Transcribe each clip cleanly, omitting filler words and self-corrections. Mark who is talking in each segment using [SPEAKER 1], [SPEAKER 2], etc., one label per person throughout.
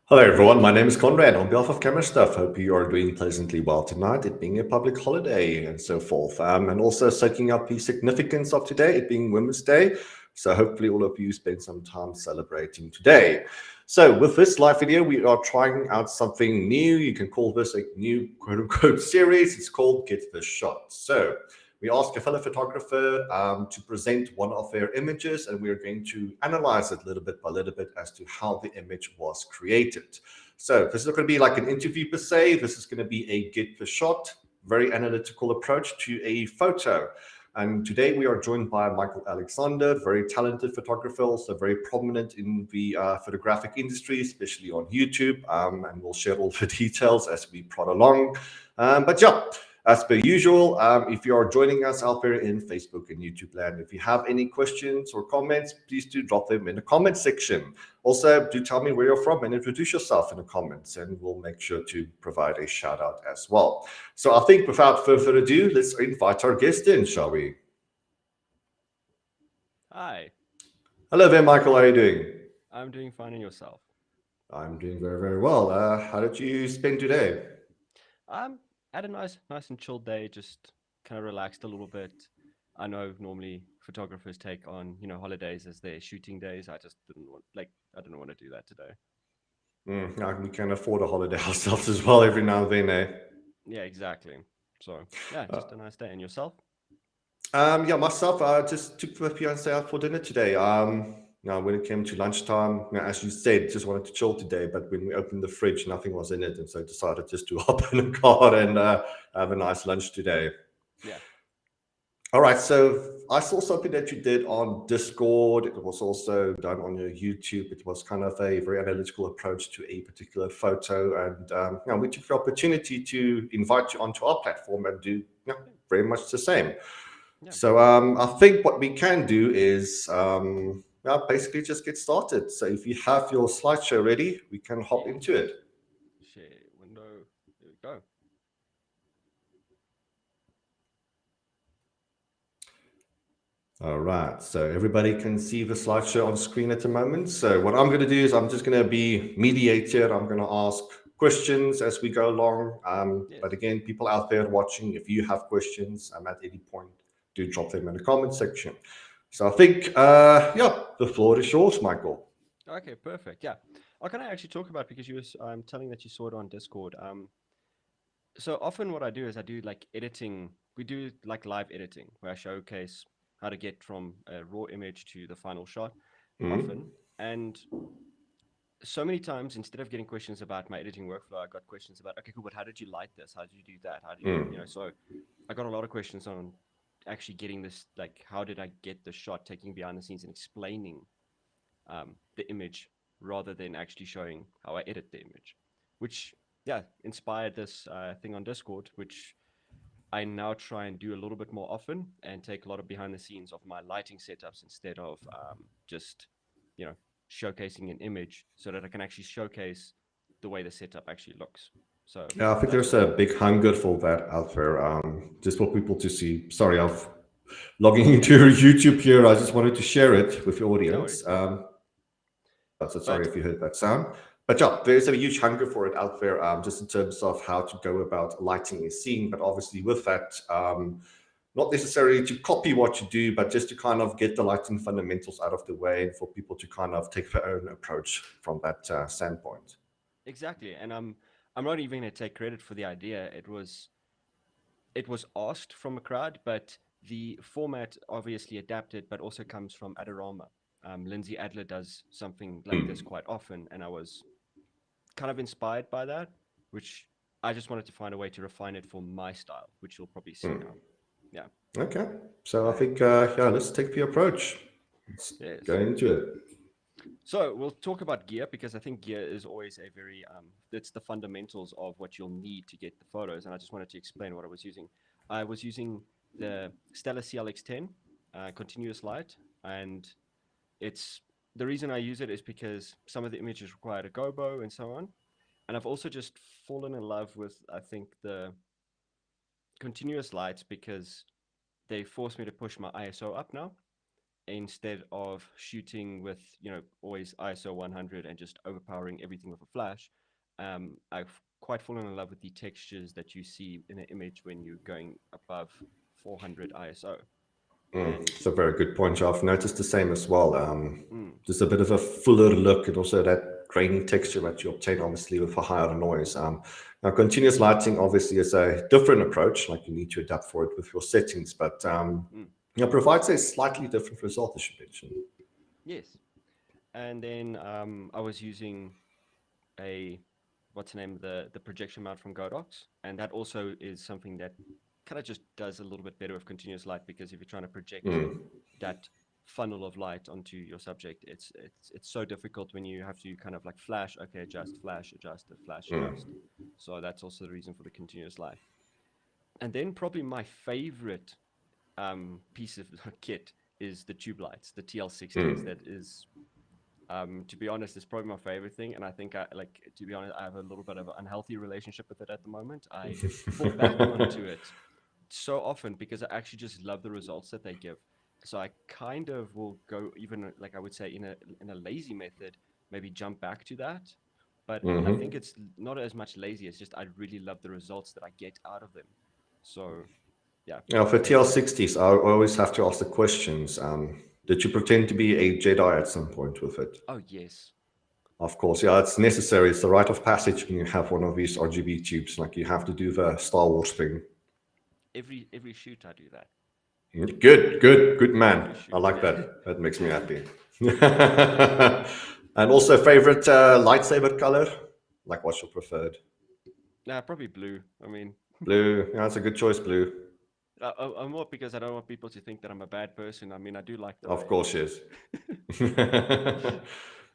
[SPEAKER 1] Hello everyone, my name is Conrad. On behalf of CameraStuff, hope you are doing pleasantly well tonight, it being a public holiday and so forth. And also soaking up the significance of today, it being Women's Day. So hopefully all of you spend some time celebrating today. So with this live video, we are trying out something new. You can call this a new quote unquote series. It's called Get the Shot. So we ask a fellow photographer to present one of their images, and we are going to analyze it little bit by little bit as to how the image was created. So this is not going to be like an interview per se. This is going to be a get the shot, very analytical approach to a photo. And today we are joined by Michael Alexander, very talented photographer, also very prominent in the photographic industry, especially on YouTube. And we'll share all the details as we prod along. But yeah, as per usual, if you are joining us out there in Facebook and YouTube land, if you have any questions or comments, please do drop them in the comment section. Also, do tell me where you're from and introduce yourself in the comments, and we'll make sure to provide a shout out as well. So I think without further ado, let's invite our guest in, shall we?
[SPEAKER 2] Hi,
[SPEAKER 1] Hello there, Michael. How are you doing?
[SPEAKER 2] I'm doing fine and yourself.
[SPEAKER 1] I'm doing very, very well. How did you spend today?
[SPEAKER 2] I'm had a nice and chilled day, just kind of relaxed a little bit. I know normally photographers take on, holidays as their shooting days. I just didn't want, I didn't want to do that today.
[SPEAKER 1] We can afford a holiday ourselves as well every now and then, eh?
[SPEAKER 2] Yeah, exactly. So, yeah,
[SPEAKER 1] Uh,
[SPEAKER 2] just a nice day. And yourself?
[SPEAKER 1] Yeah, myself, just took the fiance out for dinner today. Now, when it came to lunchtime, as you said, just wanted to chill today. But when we opened the fridge, nothing was in it, and so decided just to hop in the car and have a nice lunch today.
[SPEAKER 2] Yeah.
[SPEAKER 1] All right, so I saw something that you did on Discord. It was also done on your YouTube. It was kind of a very analytical approach to a particular photo, and we took the opportunity to invite you onto our platform and do
[SPEAKER 2] Yeah.
[SPEAKER 1] very much the same.
[SPEAKER 2] Yeah.
[SPEAKER 1] So I think what we can do is basically just get started. So if you have your slideshow ready, we can hop
[SPEAKER 2] Yes.
[SPEAKER 1] into it.
[SPEAKER 2] Share window. There we go.
[SPEAKER 1] All right. So everybody can see the slideshow on screen at the moment. So what I'm going to do is I'm just going to be mediator. I'm going to ask questions as we go along. But
[SPEAKER 2] Yes.
[SPEAKER 1] again, people out there watching, if you have questions at any point, do drop them in the comment section. So I think, the floor is yours, Michael.
[SPEAKER 2] Okay, perfect. Yeah. I can I actually talk about because you was telling that you saw it on Discord. So often what I do is I do like editing. We do like live editing where I showcase how to get from a raw image to the final shot
[SPEAKER 1] Mhm.
[SPEAKER 2] often. And so many times instead of getting questions about my editing workflow, I got questions about, okay, cool, but how did you light this? How did you do that? How do you,
[SPEAKER 1] Mm.
[SPEAKER 2] so I got a lot of questions on actually getting this, like, how did I get the shot, taking behind the scenes and explaining the image rather than actually showing how I edit the image, which yeah inspired this thing on Discord, which I now try and do a little bit more often and take a lot of behind the scenes of my lighting setups instead of just you know showcasing an image so that I can actually showcase the way the setup actually looks. So
[SPEAKER 1] Yeah, I think
[SPEAKER 2] that's
[SPEAKER 1] there's
[SPEAKER 2] what I
[SPEAKER 1] a
[SPEAKER 2] do.
[SPEAKER 1] big hunger for that out there. Just for people to see. Sorry, I'm logging into your YouTube here. I just wanted to share it with the
[SPEAKER 2] No
[SPEAKER 1] audience.
[SPEAKER 2] worries.
[SPEAKER 1] So sorry
[SPEAKER 2] But
[SPEAKER 1] if you heard that sound. But yeah, there's a huge hunger for it out there, just in terms of how to go about lighting a scene. But obviously, with that, not necessarily to copy what you do, but just to kind of get the lighting fundamentals out of the way and for people to kind of take their own approach from that standpoint.
[SPEAKER 2] exactly, and I'm not even going to take credit for the idea. It was asked from a crowd, but the format obviously adapted, but also comes from Adorama. Lindsay Adler does something like this quite often, and I was kind of inspired by that, which I just wanted to find a way to refine it for my style, which you'll probably see now. Yeah.
[SPEAKER 1] Okay, so I
[SPEAKER 2] Okay.
[SPEAKER 1] think let's take the approach. Let's go
[SPEAKER 2] Yes.
[SPEAKER 1] into it.
[SPEAKER 2] So we'll talk about gear because I think gear is always a very it's the fundamentals of what you'll need to get the photos. And I just wanted to explain what I was using. I was using the Stella CLX10 continuous light, and it's the reason I use it is because some of the images required a gobo and so on. And I've also just fallen in love with I think the continuous lights because they force me to push my ISO up now. instead of shooting with, always ISO 100 and just overpowering everything with a flash. I've quite fallen in love with the textures that you see in an image when you're going above 400 ISO. And
[SPEAKER 1] It's a very good point. I've noticed the same as well.
[SPEAKER 2] mm,
[SPEAKER 1] Just a bit of a fuller look, and also that grainy texture that you obtain, obviously, with a higher noise. Now, continuous lighting obviously is a different approach. Like, you need to adapt for it with your settings, but
[SPEAKER 2] mm,
[SPEAKER 1] provides a slightly different result, as you mentioned.
[SPEAKER 2] yes. And then I was using a what's the name, the projection mount from Godox, and that also is something that kind of just does a little bit better with continuous light, because if you're trying to project that funnel of light onto your subject, it's so difficult when you have to kind of like flash, okay, adjust, flash, adjust, flash, adjust. So that's also the reason for the continuous light. And then probably my favorite piece of kit is the tube lights, the TL60s. That is, to be honest, it's probably my favorite thing. And I think to be honest, I have a little bit of an unhealthy relationship with it at the moment. I fall back onto it so often because I actually just love the results that they give. So I kind of will go, even like I would say in a lazy method, maybe jump back to that. But I think it's not as much lazy. It's just I really love the results that I get out of them. So yeah.
[SPEAKER 1] Now, for TL60s, I always have to ask the questions. Did you pretend to be a Jedi at some point with it?
[SPEAKER 2] Oh yes.
[SPEAKER 1] Of course, yeah, it's necessary. It's the rite of passage when you have one of these RGB tubes. Like, you have to do the Star Wars thing.
[SPEAKER 2] Every shoot I do that.
[SPEAKER 1] Good
[SPEAKER 2] Every
[SPEAKER 1] man. I
[SPEAKER 2] shoot.
[SPEAKER 1] like that. That makes me happy. And also, favorite lightsaber color? Like, what's your preferred?
[SPEAKER 2] Nah, probably blue. I mean,
[SPEAKER 1] Blue. Yeah, that's a good choice, blue.
[SPEAKER 2] I'm more because I don't want people to think that I'm a bad person. I mean, I do like the
[SPEAKER 1] Of
[SPEAKER 2] way it
[SPEAKER 1] course,
[SPEAKER 2] looks.
[SPEAKER 1] yes.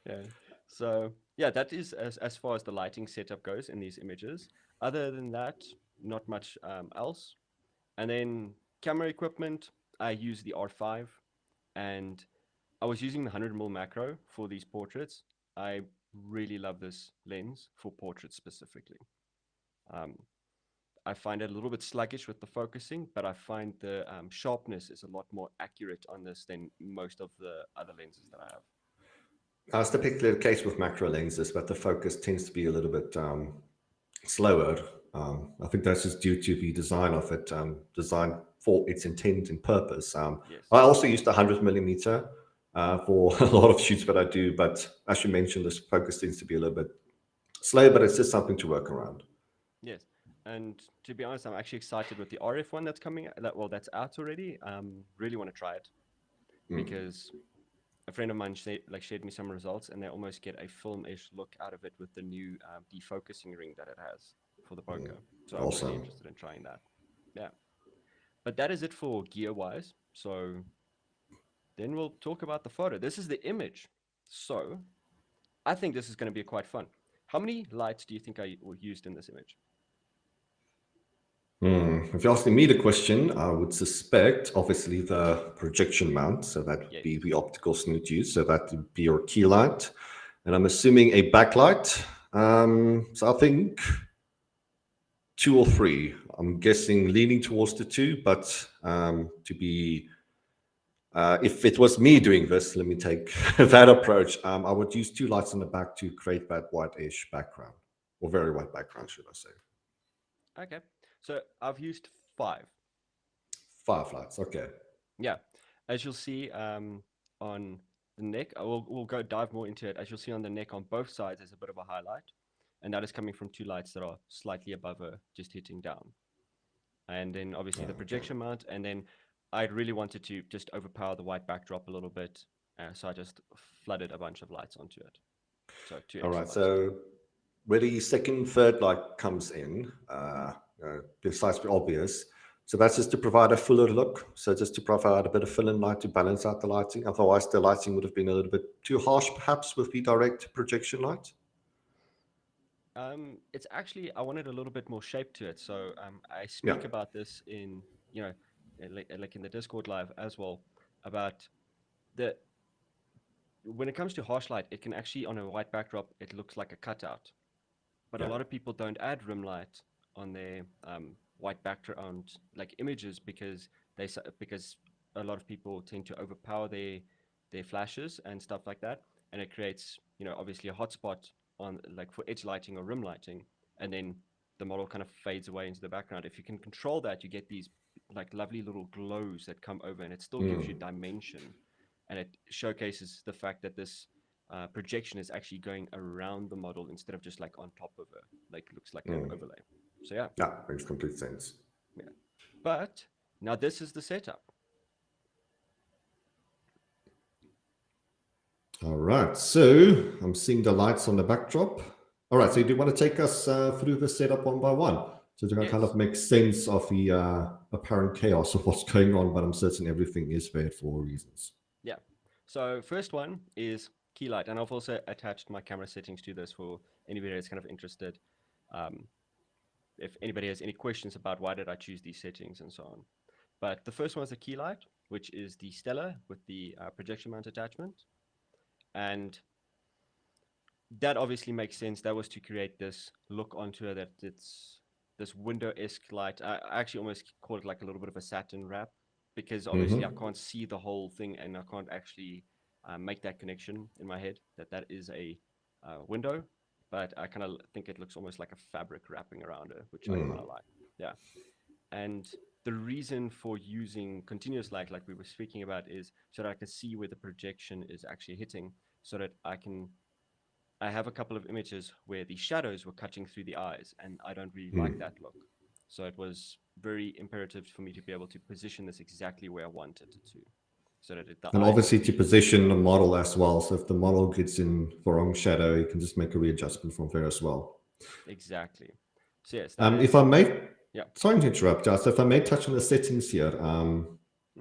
[SPEAKER 2] Yeah. So yeah, that is as far as the lighting setup goes in these images. Other than that, not much else. And then camera equipment, I use the R5, and I was using the 100mm macro for these portraits. I really love this lens for portraits specifically. Um, I find it a little bit sluggish with the focusing, but I find the sharpness is a lot more accurate on this than most of the other lenses that I have.
[SPEAKER 1] That's typically the case with macro lenses, but the focus tends to be a little bit slower. I think that's just due to the design of it, designed for its intent and purpose.
[SPEAKER 2] Yes.
[SPEAKER 1] I also used 100mm for a lot of shoots that I do, but as you mentioned, this focus tends to be a little bit slow, but it's just something to work around.
[SPEAKER 2] Yes. And to be honest, I'm actually excited with the RF one that's coming. That's out already. Really want to try it because a friend of mine shared me some results, and they almost get a film-ish look out of it with the new defocusing ring that it has for the bokeh. So I'm really
[SPEAKER 1] Awesome.
[SPEAKER 2] interested in trying that. Yeah. But that is it for gear-wise. So then we'll talk about the photo. This is the image. So I think this is going to be quite fun. How many lights do you think were used in this image?
[SPEAKER 1] If you're asking me the question, I would suspect, obviously, the projection mount. So that would
[SPEAKER 2] Yes.
[SPEAKER 1] be the optical snoot use. So that would be your key light. And I'm assuming a backlight. So I think two or three. I'm guessing leaning towards the two, but if it was me doing this, let me take that approach. I would use two lights in the back to create that whitish background, or very white background, should I say.
[SPEAKER 2] Okay. So I've used 5.
[SPEAKER 1] Five lights, okay.
[SPEAKER 2] Yeah. As you'll see on the neck, we'll go dive more into it. As you'll see on the neck on both sides, there's a bit of a highlight. And that is coming from 2 lights that are slightly above her, just hitting down. And then obviously the projection mount. And then I really wanted to just overpower the white backdrop a little bit. So I just flooded a bunch of lights onto it. So 2
[SPEAKER 1] All
[SPEAKER 2] extra
[SPEAKER 1] right,
[SPEAKER 2] lights.
[SPEAKER 1] so where the second, third light comes in, besides the obvious, so that's just to provide a fuller look. So just to provide a bit of fill in light to balance out the lighting. Otherwise, the lighting would have been a little bit too harsh, perhaps, with the direct projection light.
[SPEAKER 2] It's actually, I wanted a little bit more shape to it. So I
[SPEAKER 1] Yeah.
[SPEAKER 2] speak about this in, like in the Discord live as well, about the when it comes to harsh light, it can actually, on a white backdrop, it looks like a cutout. But a
[SPEAKER 1] Yeah.
[SPEAKER 2] lot of people don't add rim light on their white background like images because a lot of people tend to overpower their flashes and stuff like that, and it creates, obviously a hotspot on like for edge lighting or rim lighting, and then the model kind of fades away into the background. If you can control that, you get these like lovely little glows that come over, and it still gives you dimension, and it showcases the fact that this projection is actually going around the model instead of just like on top of it, like looks like an overlay. So yeah.
[SPEAKER 1] Yeah, makes complete sense.
[SPEAKER 2] Yeah. But now this is the setup.
[SPEAKER 1] All right, so I'm seeing the lights on the backdrop. All right, so you do want to take us through the setup one by one, so to kind of make sense of the apparent chaos of what's going on, but I'm certain everything is there for reasons.
[SPEAKER 2] Yeah. So first one is key light, and I've also attached my camera settings to this for anybody that's kind of interested. If anybody has any questions about why did I choose these settings and so on. But the first one is the key light, which is the Stellar with the projection mount attachment. And that obviously makes sense. That was to create this look onto it, that it's this window-esque light. I actually almost call it like a little bit of a satin wrap, because obviously I can't see the whole thing, and I can't actually make that connection in my head that is a window, but I kind of think it looks almost like a fabric wrapping around it, which I kind of like. Yeah. And the reason for using continuous light, like we were speaking about, is so that I can see where the projection is actually hitting, so that I have a couple of images where the shadows were cutting through the eyes, and I don't really like that look. So it was very imperative for me to be able to position this exactly where I wanted it to. So that
[SPEAKER 1] and obviously to position the model as well. So if the model gets in the wrong shadow, you can just make a readjustment from there as well.
[SPEAKER 2] Exactly. So yes,
[SPEAKER 1] if I may, sorry to interrupt, so if I may touch on the settings here,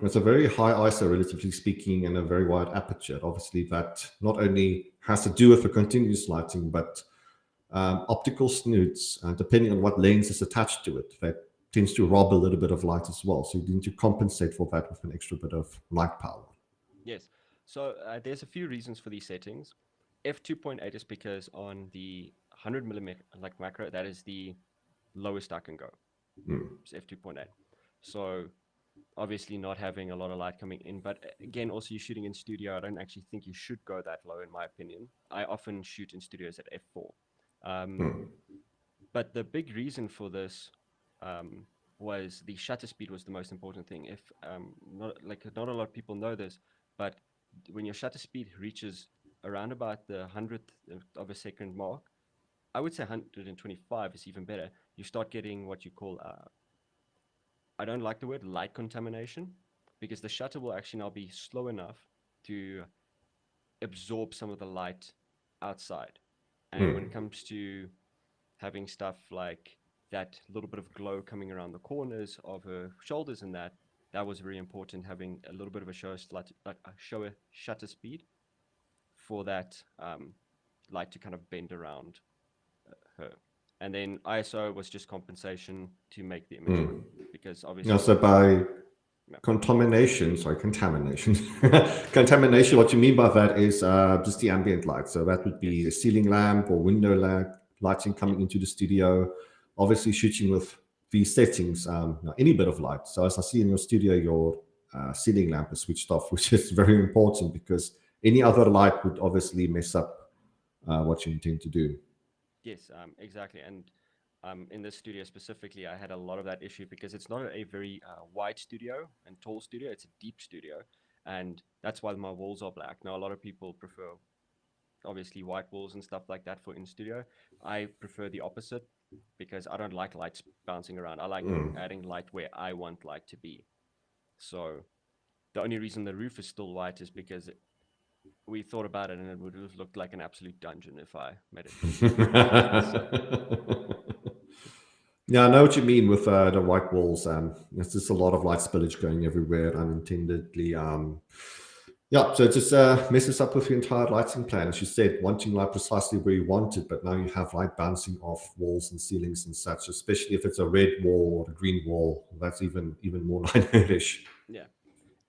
[SPEAKER 1] it's a very high ISO, relatively speaking, and a very wide aperture. Obviously, that not only has to do with the continuous lighting, but optical snoots, depending on what lens is attached to it, that tends to rob a little bit of light as well. So you need to compensate for that with an extra bit of light power.
[SPEAKER 2] Yes. So there's a few reasons for these settings. F2.8 is because on the 100 millimeter like macro, that is the lowest I can go. It's F2.8. So obviously not having a lot of light coming in, but again, also you're shooting in studio. I don't actually think you should go that low, in my opinion. I often shoot in studios at F4. But the big reason for this was the shutter speed was the most important thing. If not a lot of people know this, but when your shutter speed reaches around about the 100th of a second mark, I would say 125 is even better. You start getting what you call, I don't like the word light contamination, because the shutter will actually now be slow enough to absorb some of the light outside. And when it comes to having stuff like that little bit of glow coming around the corners of her shoulders, and that was very important, having a little bit of a show shutter speed for that light to kind of bend around her. And then ISO was just compensation to make the image work, because obviously
[SPEAKER 1] so by contamination, what you mean by that is just the ambient light. So that would be a ceiling lamp or window lighting coming into the studio. Obviously shooting with these settings, any bit of light. So as I see in your studio, your ceiling lamp is switched off, which is very important, because any other light would obviously mess up what you intend to do.
[SPEAKER 2] Yes, exactly. And in this studio specifically, I had a lot of that issue, because it's not a very wide studio and tall studio. It's a deep studio. And that's why my walls are black. Now, a lot of people prefer, obviously, white walls and stuff like that for in studio. I prefer the opposite, because I don't like lights bouncing around. I like adding light where I want light to be. So the only reason the roof is still white is because we thought about it, and it would have looked like an absolute dungeon if I made it.
[SPEAKER 1] Yeah, I know what you mean with the white walls. There's just a lot of light spillage going everywhere unintendedly. So it just messes up with your entire lighting plan. As you said, wanting light precisely where you want it, but now you have light bouncing off walls and ceilings and such, especially if it's a red wall or a green wall. That's even more nightmarish.
[SPEAKER 2] Yeah.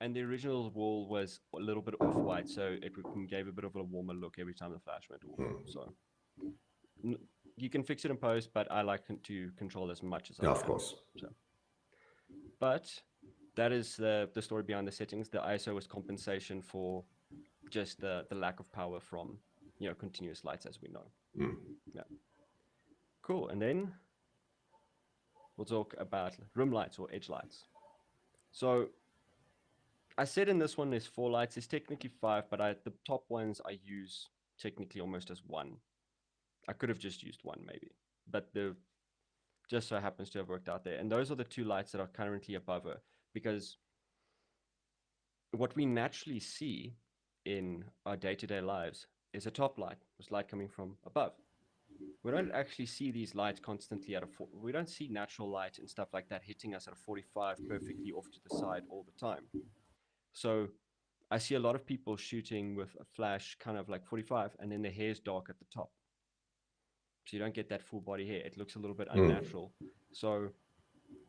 [SPEAKER 2] And the original wall was a little bit off-white, so it gave a bit of a warmer look every time the flash went off. So you can fix it in post, but I like to control as much as I can.
[SPEAKER 1] Yeah, of course.
[SPEAKER 2] So. But that is the story behind the settings. The ISO was compensation for just the lack of power from, continuous lights, as we know. Yeah. Cool. And then we'll talk about rim lights or edge lights. So I said in this one there's 4 lights. There's technically 5, but the top ones I use technically almost as 1. I could have just used 1 maybe, but the just so happens to have worked out there. And those are the 2 lights that are currently above her, because what we naturally see in our day-to-day lives is a top light, this light coming from above. We don't actually see these lights constantly we don't see natural light and stuff like that hitting us at a 45 perfectly off to the side all the time. So I see a lot of people shooting with a flash kind of like 45, and then their hair is dark at the top. So you don't get that full body hair. It looks a little bit unnatural. So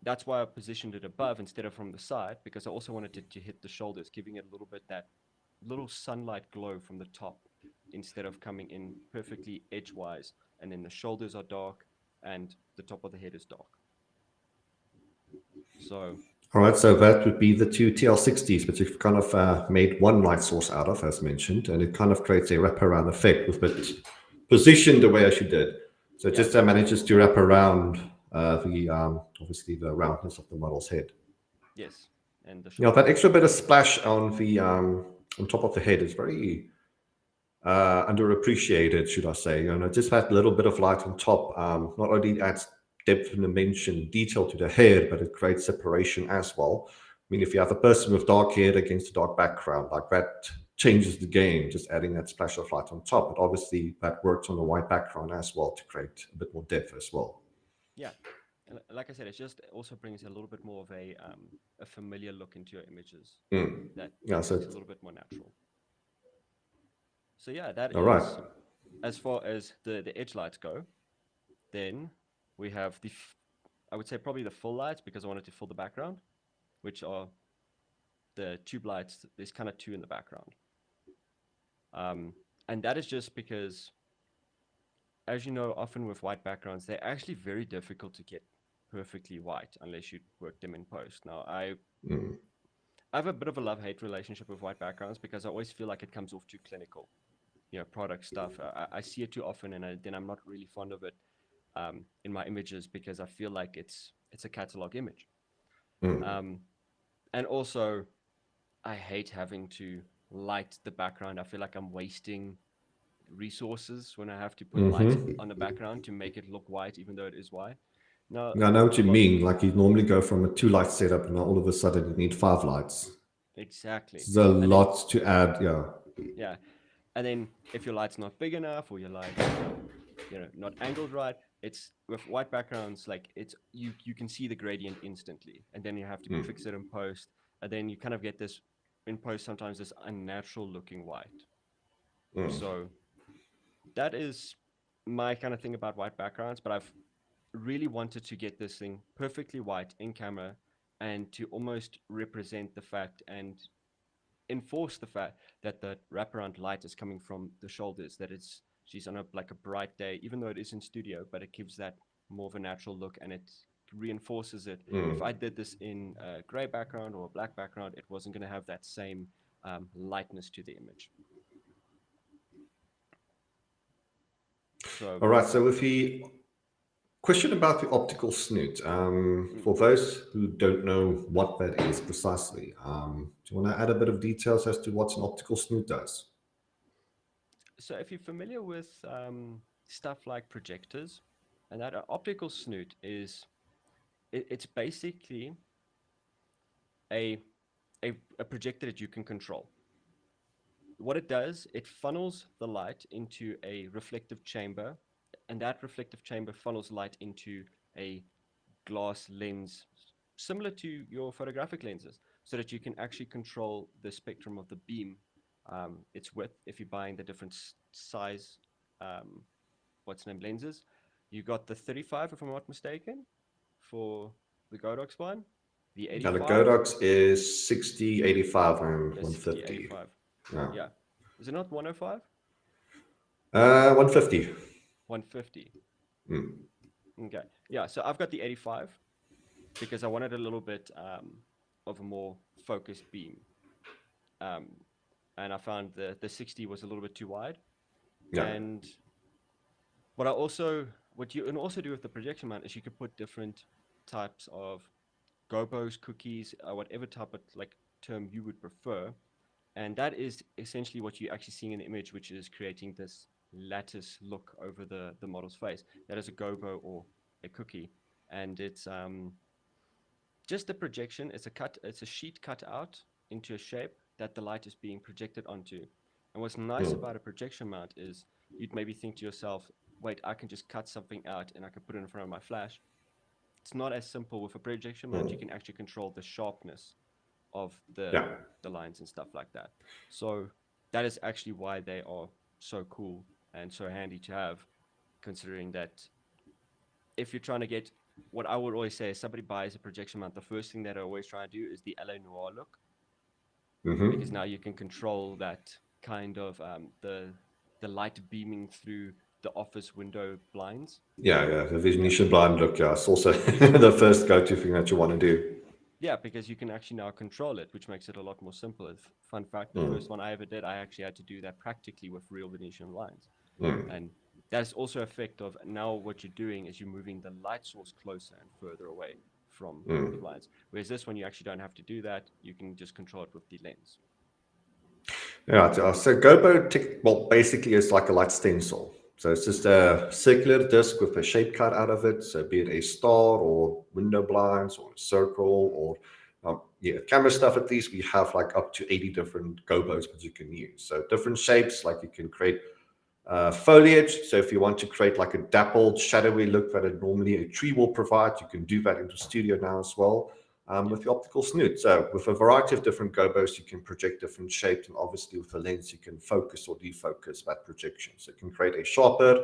[SPEAKER 2] that's why I positioned it above instead of from the side, because I also wanted it to hit the shoulders, giving it a little bit that little sunlight glow from the top instead of coming in perfectly edgewise, and then the shoulders are dark and the top of the head is dark. So
[SPEAKER 1] all right, so that would be the 2 TL60s, but you've kind of made one light source out of, as mentioned, and it kind of creates a wraparound effect with it positioned the way as you did. So it just manages to wrap around obviously the roundness of the model's head.
[SPEAKER 2] Yes, and
[SPEAKER 1] that extra bit of splash on the on top of the head is very underappreciated, should I say. Just that little bit of light on top not only adds depth and dimension, detail to the hair, but it creates separation as well. I mean, if you have a person with dark hair against a dark background, like that changes the game, just adding that splash of light on top. But obviously that works on the white background as well to create a bit more depth as well.
[SPEAKER 2] Yeah, and like I said, it just also brings a little bit more of a familiar look into your images. That makes it a little bit more natural. So yeah, that
[SPEAKER 1] all
[SPEAKER 2] is
[SPEAKER 1] right.
[SPEAKER 2] As far as the edge lights go. Then we have I would say probably the full lights, because I wanted to fill the background, which are the tube lights. There's kind of 2 in the background. And that is just because, as you know, often with white backgrounds, they're actually very difficult to get perfectly white unless you work them in post. Now, I have a bit of a love-hate relationship with white backgrounds, because I always feel like it comes off too clinical, product stuff. I see it too often, and then I'm not really fond of it in my images, because I feel like it's a catalog image. And also, I hate having to light the background. I feel like I'm wasting resources when I have to put lights on the background to make it look white, even though it is white. No,
[SPEAKER 1] I know what you mean. Like you normally go from a 2 light setup, and all of a sudden you need 5 lights.
[SPEAKER 2] Exactly.
[SPEAKER 1] There's a lot to add.
[SPEAKER 2] Yeah. And then if your light's not big enough, or your light, not angled right, it's with white backgrounds, like it's you can see the gradient instantly, and then you have to fix it in post, and then you kind of get this in post sometimes this unnatural looking white. So that is my kind of thing about white backgrounds, but I've really wanted to get this thing perfectly white in camera, and to almost represent the fact and enforce the fact that the wraparound light is coming from the shoulders, that she's on a bright day, even though it is in studio, but it gives that more of a natural look, and it reinforces it. If I did this in a gray background or a black background, it wasn't going to have that same lightness to the image. So,
[SPEAKER 1] all right, so with the question about the optical snoot, for those who don't know what that is precisely, do you want to add a bit of details as to what an optical snoot does?
[SPEAKER 2] So if you're familiar with stuff like projectors, and that optical snoot is, it's basically a projector that you can control. What it does, it funnels the light into a reflective chamber, and that reflective chamber funnels light into a glass lens, similar to your photographic lenses, so that you can actually control the spectrum of the beam, its width, if you're buying the different size, lenses. You got the 35, if I'm not mistaken, for the Godox one. The 85.
[SPEAKER 1] Now the Godox is 60, 85, and 150.
[SPEAKER 2] 60, 85.
[SPEAKER 1] Yeah.
[SPEAKER 2] Yeah. Is it not 105?
[SPEAKER 1] 150.
[SPEAKER 2] 150. Okay. Yeah. So I've got the 85 because I wanted a little bit of a more focused beam. And I found the 60 was a little bit too wide.
[SPEAKER 1] Yeah.
[SPEAKER 2] And what you can also do with the projection mount is you could put different types of gobos, cookies, whatever type of like term you would prefer. And that is essentially what you're actually seeing in the image, which is creating this lattice look over the model's face. That is a gobo or a cookie. And it's just a projection. It's a sheet cut out into a shape that the light is being projected onto. And what's nice about a projection mount is you'd maybe think to yourself, wait, I can just cut something out and I can put it in front of my flash. It's not as simple. With a projection mount. You can actually control the sharpness of the lines and stuff like that. So that is actually why they are so cool and so handy to have, considering that if you're trying to get, what I would always say is somebody buys a projection mount, the first thing that I always try to do is the LA Noir look, because now you can control that kind of the light beaming through the office window blinds.
[SPEAKER 1] Yeah, the Venetian blind look, it's also the first go-to thing that you want to do.
[SPEAKER 2] Yeah, because you can actually now control it, which makes it a lot more simple. Fun fact, the first one I ever did, I actually had to do that practically with real Venetian blinds. And that's also effect of now what you're doing is you're moving the light source closer and further away from the blinds. Whereas this one, you actually don't have to do that. You can just control it with the lens.
[SPEAKER 1] Yeah, so gobo, basically is like a light stencil. So it's just a circular disc with a shape cut out of it. So be it a star or window blinds or a circle or CameraStuff, at least we have like up to 80 different gobos that you can use. So different shapes, like you can create foliage. So if you want to create like a dappled, shadowy look that normally a tree will provide, you can do that into Studio now as well. With the optical snoot. So with a variety of different gobos, you can project different shapes, and obviously with a lens, you can focus or defocus that projection. So you can create a sharper,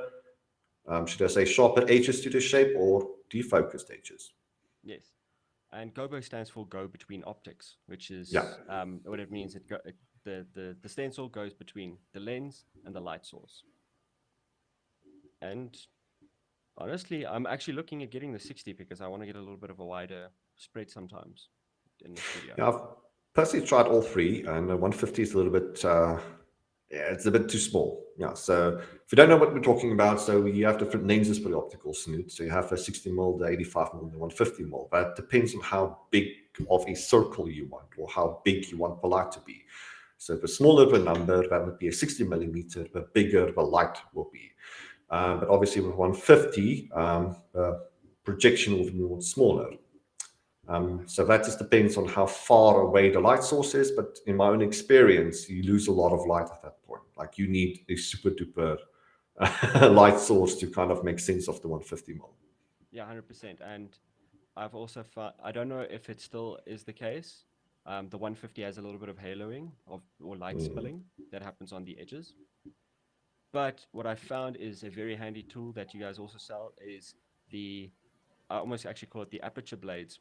[SPEAKER 1] sharper edges to the shape or defocused edges.
[SPEAKER 2] Yes. And gobo stands for go between optics, which is what it means. The stencil goes between the lens and the light source. And honestly, I'm actually looking at getting the 60 because I want to get a little bit of a wider spread sometimes in the studio.
[SPEAKER 1] Yeah, I've personally tried all three, and the 150 is a little bit, it's a bit too small. Yeah, so if you don't know what we're talking about, so you have different lenses for the optical snoot. So you have a 60mm, the 85mm, the 150mm. But it depends on how big of a circle you want or how big you want the light to be. So the smaller the number, that would be a 60mm, the bigger the light will be. But obviously with 150, the projection will be more smaller. So that just depends on how far away the light source is. But in my own experience, you lose a lot of light at that point. Like you need a super duper light source to kind of make sense of the 150mm.
[SPEAKER 2] Yeah, 100%. And I've also found, I don't know if it still is the case. The 150 has a little bit of haloing or light spilling that happens on the edges. But what I found is a very handy tool that you guys also sell is I almost actually call it the aperture blades.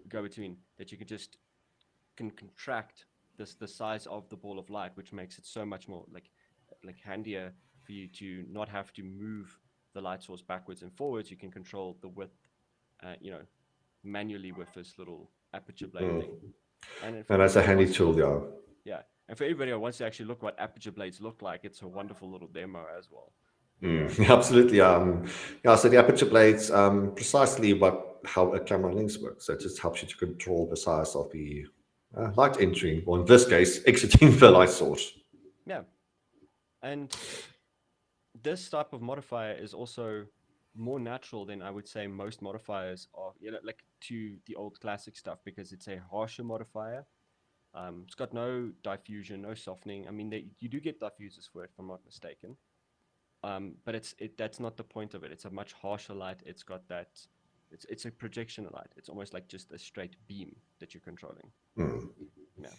[SPEAKER 2] Go between that you can contract the size of the ball of light, which makes it so much more like handier for you to not have to move the light source backwards and forwards. You can control the width, manually with this little aperture blade thing. And
[SPEAKER 1] that's a handy tool, yeah.
[SPEAKER 2] Yeah, and for everybody who wants to actually look what aperture blades look like, it's a wonderful little demo as well.
[SPEAKER 1] Absolutely. So the aperture blades, precisely how a camera lens works. So it just helps you to control the size of the light entering, or in this case, exiting the light source.
[SPEAKER 2] Yeah. And this type of modifier is also more natural than I would say most modifiers are, like to the old classic stuff, because it's a harsher modifier. It's got no diffusion, no softening. I mean, you do get diffusers for it, if I'm not mistaken. But that's not the point of it. It's a much harsher light. It's got that. It's a projection light. It's almost like just a straight beam that you're controlling. Yeah.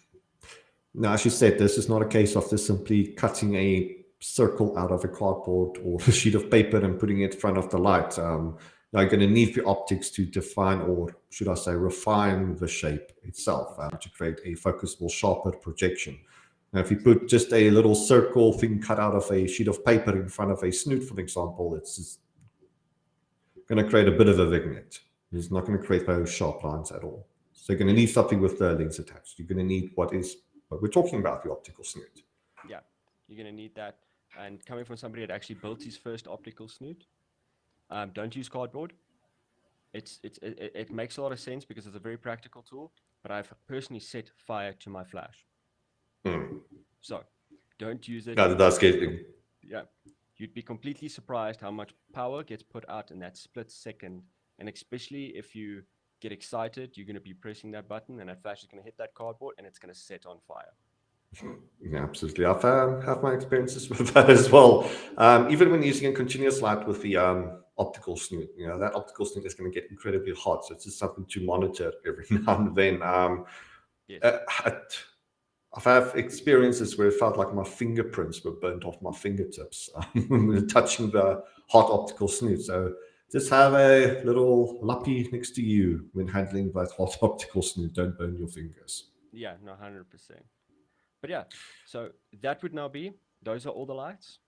[SPEAKER 1] Now, as you said, this is not a case of just simply cutting a circle out of a cardboard or a sheet of paper and putting it in front of the light. You're going to need the optics to define, or should I say, refine the shape itself to create a focusable, sharper projection. Now, if you put just a little circle thing cut out of a sheet of paper in front of a snoot, for example, it's just going to create a bit of a vignette. It's not going to create those sharp lines at all. So you're going to need something with the lens attached. You're going to need what we're talking about, the optical snoot.
[SPEAKER 2] Yeah, you're going to need that. And coming from somebody that actually built his first optical snoot, don't use cardboard. It makes a lot of sense because it's a very practical tool, but I've personally set fire to my flash. So don't use it.
[SPEAKER 1] Yeah, that does get
[SPEAKER 2] Yeah, you'd be completely surprised how much power gets put out in that split second. And especially if you get excited, you're going to be pressing that button and that flash is going to hit that cardboard and it's going to set on fire.
[SPEAKER 1] Yeah, absolutely. I've have my experiences with that as well. Even when using a continuous light with the optical snoot, that optical snoot is going to get incredibly hot. So it's just something to monitor every now and then.
[SPEAKER 2] Yes.
[SPEAKER 1] I've had experiences where it felt like my fingerprints were burnt off my fingertips touching the hot optical snoot. So just have a little lappy next to you when handling that hot optical snoot. Don't burn your fingers.
[SPEAKER 2] Yeah, no, 100%. But yeah, so that would now be, those are all the lights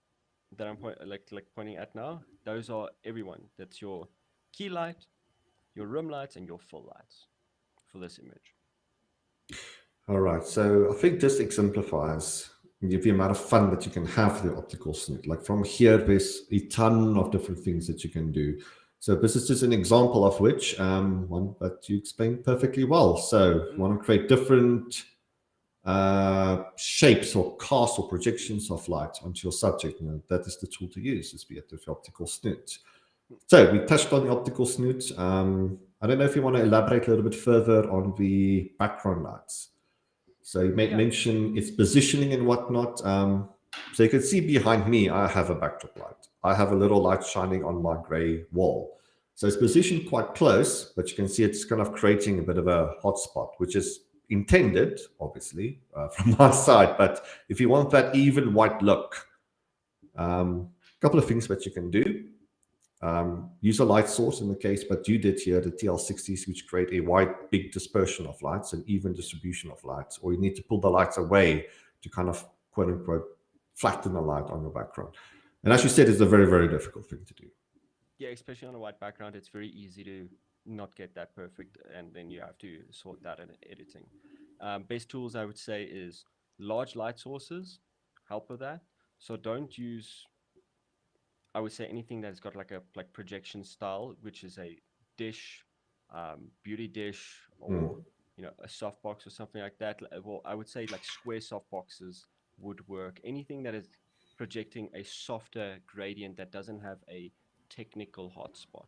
[SPEAKER 2] that I'm pointing at now. Those are everyone. That's your key light, your room lights, and your full lights for this image.
[SPEAKER 1] All right. So I think this exemplifies the amount of fun that you can have with the optical snoot. Like from here, there's a ton of different things that you can do. So this is just an example of which one that you explained perfectly well. So you want to create different shapes or casts or projections of light onto your subject. That is the tool to use, is be it the optical snoot. So we touched on the optical snoot. I don't know if you want to elaborate a little bit further on the background lights. So you mention its positioning and whatnot. So you can see behind me, I have a backdrop light. I have a little light shining on my gray wall. So it's positioned quite close, but you can see it's kind of creating a bit of a hotspot, which is intended, obviously, from my side. But if you want that even white look, a couple of things that you can do. Use a light source in the case, but you did here the TL60s, which create a wide, big dispersion of lights and even distribution of lights, or you need to pull the lights away to kind of quote unquote flatten the light on your background. And as you said, it's a very, very difficult thing to do.
[SPEAKER 2] Yeah, especially on a white background, it's very easy to not get that perfect, and then you have to sort that in editing. Best tools I would say is large light sources help with that. So don't use, I would say, anything that's got like a projection style, which is a dish, beauty dish, or a softbox or something like that. Well, I would say like square softboxes would work. Anything that is projecting a softer gradient that doesn't have a technical hotspot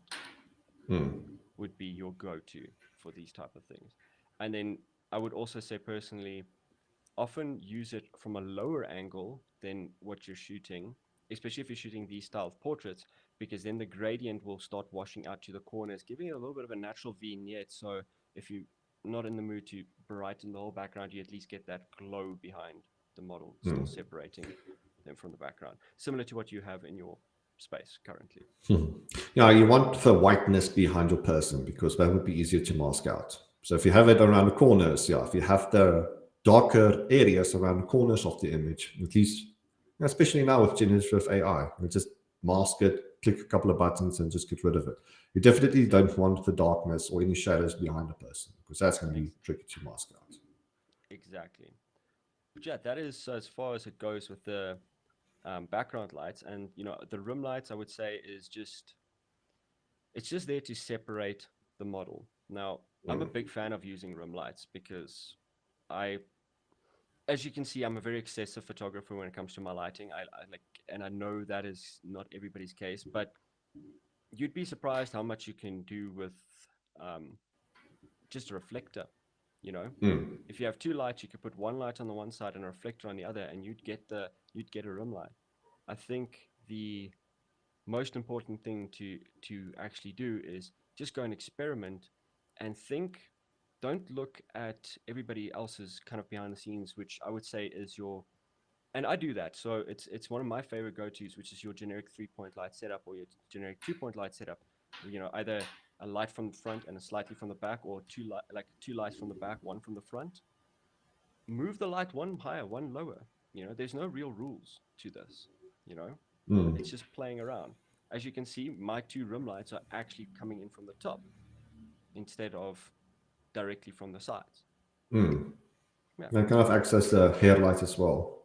[SPEAKER 2] would be your go-to for these type of things. And then I would also say personally, often use it from a lower angle than what you're shooting, especially if you're shooting these style of portraits, because then the gradient will start washing out to the corners, giving it a little bit of a natural vignette. So if you're not in the mood to brighten the whole background, you at least get that glow behind the model, still separating them from the background, similar to what you have in your space currently.
[SPEAKER 1] Yeah, you want the whiteness behind your person because that would be easier to mask out. So if you have it around the corners, if you have the darker areas around the corners of the image, at least, especially now with generative AI, you just mask it, click a couple of buttons and just get rid of it. You definitely don't want the darkness or any shadows behind the person because that's going to be tricky to mask out.
[SPEAKER 2] Exactly. But yeah, that is as far as it goes with the background lights. And the room lights, I would say, it's just there to separate the model. Now, I'm a big fan of using room lights because as you can see, I'm a very excessive photographer when it comes to my lighting. I like, and I know that is not everybody's case, but you'd be surprised how much you can do with just a reflector. If you have two lights, you could put one light on the one side and a reflector on the other, and you'd get a room light. I think the most important thing to actually do is just go and experiment and think. Don't look at everybody else's kind of behind the scenes, which I would say is and I do that. So it's one of my favorite go-tos, which is your generic 3-point light setup or your generic 2-point light setup. Either a light from the front and a slightly from the back, or two lights from the back, one from the front. Move the light one higher, one lower. There's no real rules to this. It's just playing around. As you can see, my two room lights are actually coming in from the top instead of directly from the sides.
[SPEAKER 1] Mm.
[SPEAKER 2] Yeah.
[SPEAKER 1] And kind of acts as a hair light as well.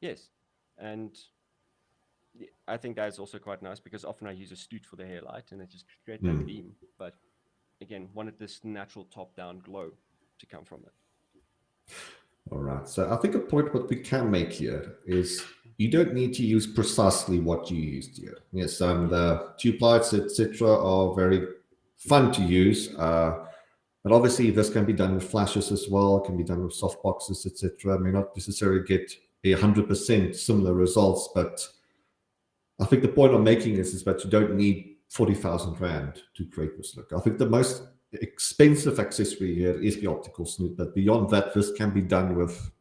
[SPEAKER 2] Yes, and I think that's also quite nice because often I use a snoot for the hair light and it just creates that gleam. But again, wanted this natural top-down glow to come from it.
[SPEAKER 1] All right. So I think a point what we can make here is you don't need to use precisely what you used here. Yes, the tube lights, etc., are very fun to use. But obviously, this can be done with flashes as well. It can be done with softboxes, etc. May not necessarily get 100% similar results, but I think the point I'm making is that you don't need 40,000 Rand to create this look. I think the most expensive accessory here is the optical snoot, but beyond that, this can be done with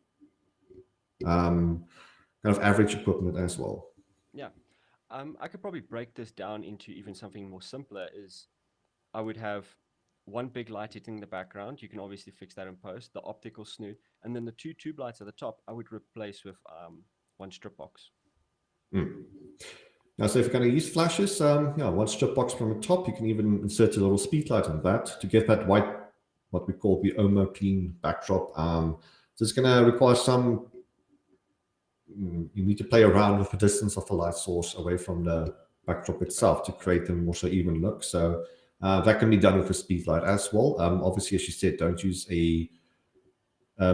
[SPEAKER 1] kind of average equipment as well.
[SPEAKER 2] Yeah. I could probably break this down into even something more simpler is I would have one big light hitting the background. You can obviously fix that in post, the optical snoot, and then the two tube lights at the top, I would replace with one strip box.
[SPEAKER 1] Now, so if you're going to use flashes, one strip box from the top, you can even insert a little speed light on that to get that white, what we call the Omo clean backdrop. So it's going to require some, you need to play around with the distance of the light source away from the backdrop itself to create a more so even look. So that can be done with a speed light as well. Obviously, as you said, don't use a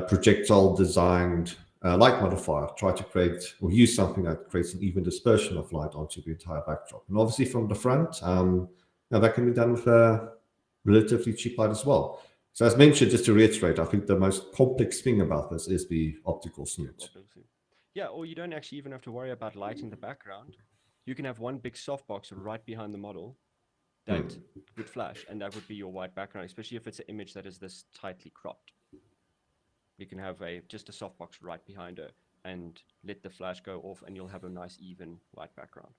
[SPEAKER 1] projectile designed light modifier. Try to create or use something that creates an even dispersion of light onto the entire backdrop. And obviously from the front, now that can be done with a relatively cheap light as well. So as mentioned, just to reiterate, I think the most complex thing about this is the optical snoot.
[SPEAKER 2] Yeah, or you don't actually even have to worry about lighting the background. You can have one big softbox right behind the model that would flash, and that would be your white background, especially if it's an image that is this tightly cropped. You can have just a softbox right behind her and let the flash go off, and you'll have a nice even white background.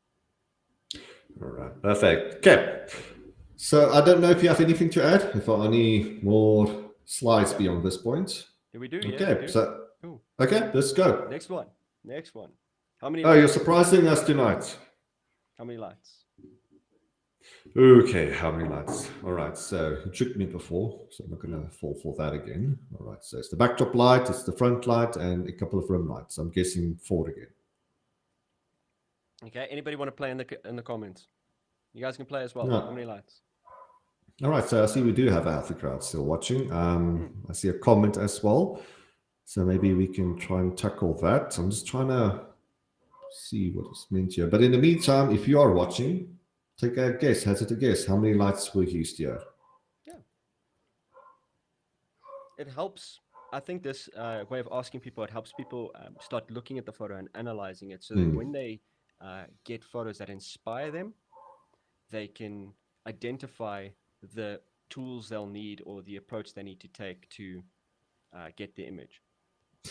[SPEAKER 1] All right, perfect. Okay, so I don't know if you have anything to add, if there are any more slides beyond this point.
[SPEAKER 2] Here we do.
[SPEAKER 1] Okay,
[SPEAKER 2] yeah, we do.
[SPEAKER 1] so
[SPEAKER 2] Cool.
[SPEAKER 1] Okay, let's go.
[SPEAKER 2] Next one. How many?
[SPEAKER 1] Oh, you're surprising us tonight.
[SPEAKER 2] How many lights?
[SPEAKER 1] Okay, how many lights? All right, so you tricked me before, so I'm not going to fall for that again. All right, so it's the backdrop light, it's the front light, and a couple of rim lights. I'm guessing 4 again.
[SPEAKER 2] Okay, anybody want to play in the comments? You guys can play as well.
[SPEAKER 1] No.
[SPEAKER 2] How many lights?
[SPEAKER 1] All right, so I see we do have a healthy crowd still watching. I see a comment as well, so maybe we can try and tackle that. I'm just trying to see what is meant here. But in the meantime, if you are watching, take a guess. Hazard a guess. How many lights were used here?
[SPEAKER 2] Yeah. It helps. I think this way of asking people, it helps people start looking at the photo and analyzing it so that when they get photos that inspire them, they can identify the tools they'll need or the approach they need to take to get the image.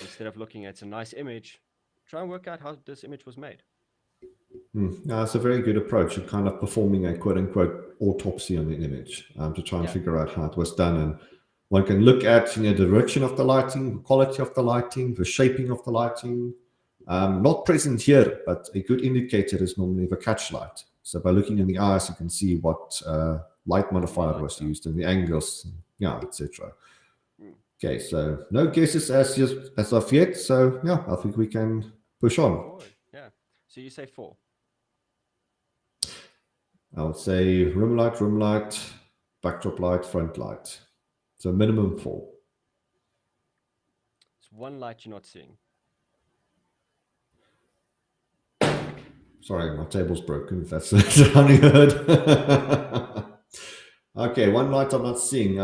[SPEAKER 2] Instead of looking at a nice image, try and work out how this image was made.
[SPEAKER 1] That's a very good approach of kind of performing a quote-unquote autopsy on the image to try and figure out how it was done. And one can look at the direction of the lighting, the quality of the lighting, the shaping of the lighting. Not present here, but a good indicator is normally the catch light. So by looking in the eyes, you can see what light modifier was used and the angles, etc. Okay, so no guesses as of yet. So I think we can push on.
[SPEAKER 2] Yeah. So you say 4.
[SPEAKER 1] I would say rim light, backdrop light, front light. So minimum 4.
[SPEAKER 2] It's one light you're not seeing.
[SPEAKER 1] Sorry, my table's broken. If that's the sound you heard. Okay, one light I'm not seeing.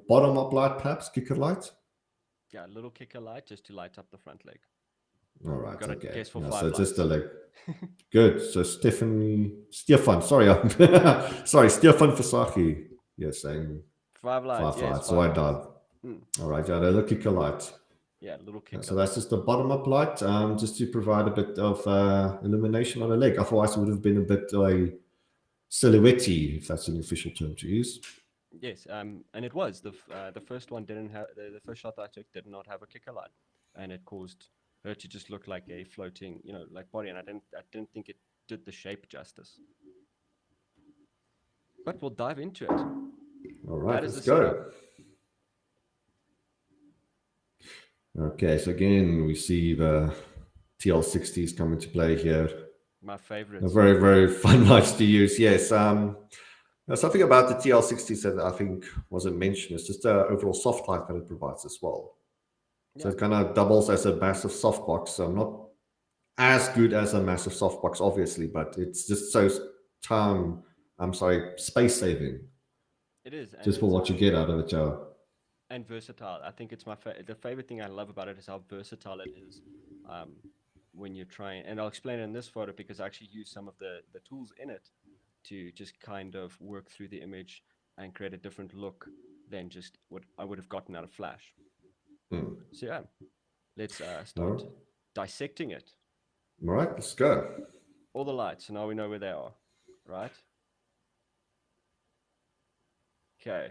[SPEAKER 1] Bottom up light, perhaps kicker light.
[SPEAKER 2] Yeah, a little kicker light just to light up the front leg.
[SPEAKER 1] All right,
[SPEAKER 2] Got
[SPEAKER 1] okay.
[SPEAKER 2] Guess for 5
[SPEAKER 1] so
[SPEAKER 2] lights.
[SPEAKER 1] Just the leg. Good. So Stefan Versace. Yes, saying
[SPEAKER 2] 5 lights.
[SPEAKER 1] 5 lights. So I died. All right, a little kicker light.
[SPEAKER 2] Yeah, a little kicker.
[SPEAKER 1] So that's just the bottom up light, just to provide a bit of illumination on the leg. Otherwise, it would have been a bit silhouette-y, if that's an official term to use.
[SPEAKER 2] Yes, and it was the first one didn't have the first shot that I took did not have a kicker light, and it caused her to just look like a floating, like body, and I didn't think it did the shape justice. But we'll dive into it.
[SPEAKER 1] All right,
[SPEAKER 2] let's
[SPEAKER 1] go.
[SPEAKER 2] Setup.
[SPEAKER 1] Okay, so again, we see the TL60s come into play here.
[SPEAKER 2] My
[SPEAKER 1] A
[SPEAKER 2] favorites.
[SPEAKER 1] very, very fun lights to use. Yes. Now something about the TL60s that I think wasn't mentioned is just the overall soft light that it provides as well. So
[SPEAKER 2] Yeah,
[SPEAKER 1] it kind of doubles as a massive softbox. So not as good as a massive softbox, obviously, but it's just so space saving
[SPEAKER 2] it is, and
[SPEAKER 1] just for
[SPEAKER 2] it's
[SPEAKER 1] what you get out of it, Joe.
[SPEAKER 2] and versatile. I think it's the favorite thing I love about it is how versatile it is. Um, when you're trying, and I'll explain it in this photo because I actually use some of the tools in it to just kind of work through the image and create a different look than just what I would have gotten out of Flash.
[SPEAKER 1] Hmm.
[SPEAKER 2] So yeah, let's start
[SPEAKER 1] No?
[SPEAKER 2] dissecting it.
[SPEAKER 1] All right, let's go.
[SPEAKER 2] All the lights, so now we know where they are, right? Okay,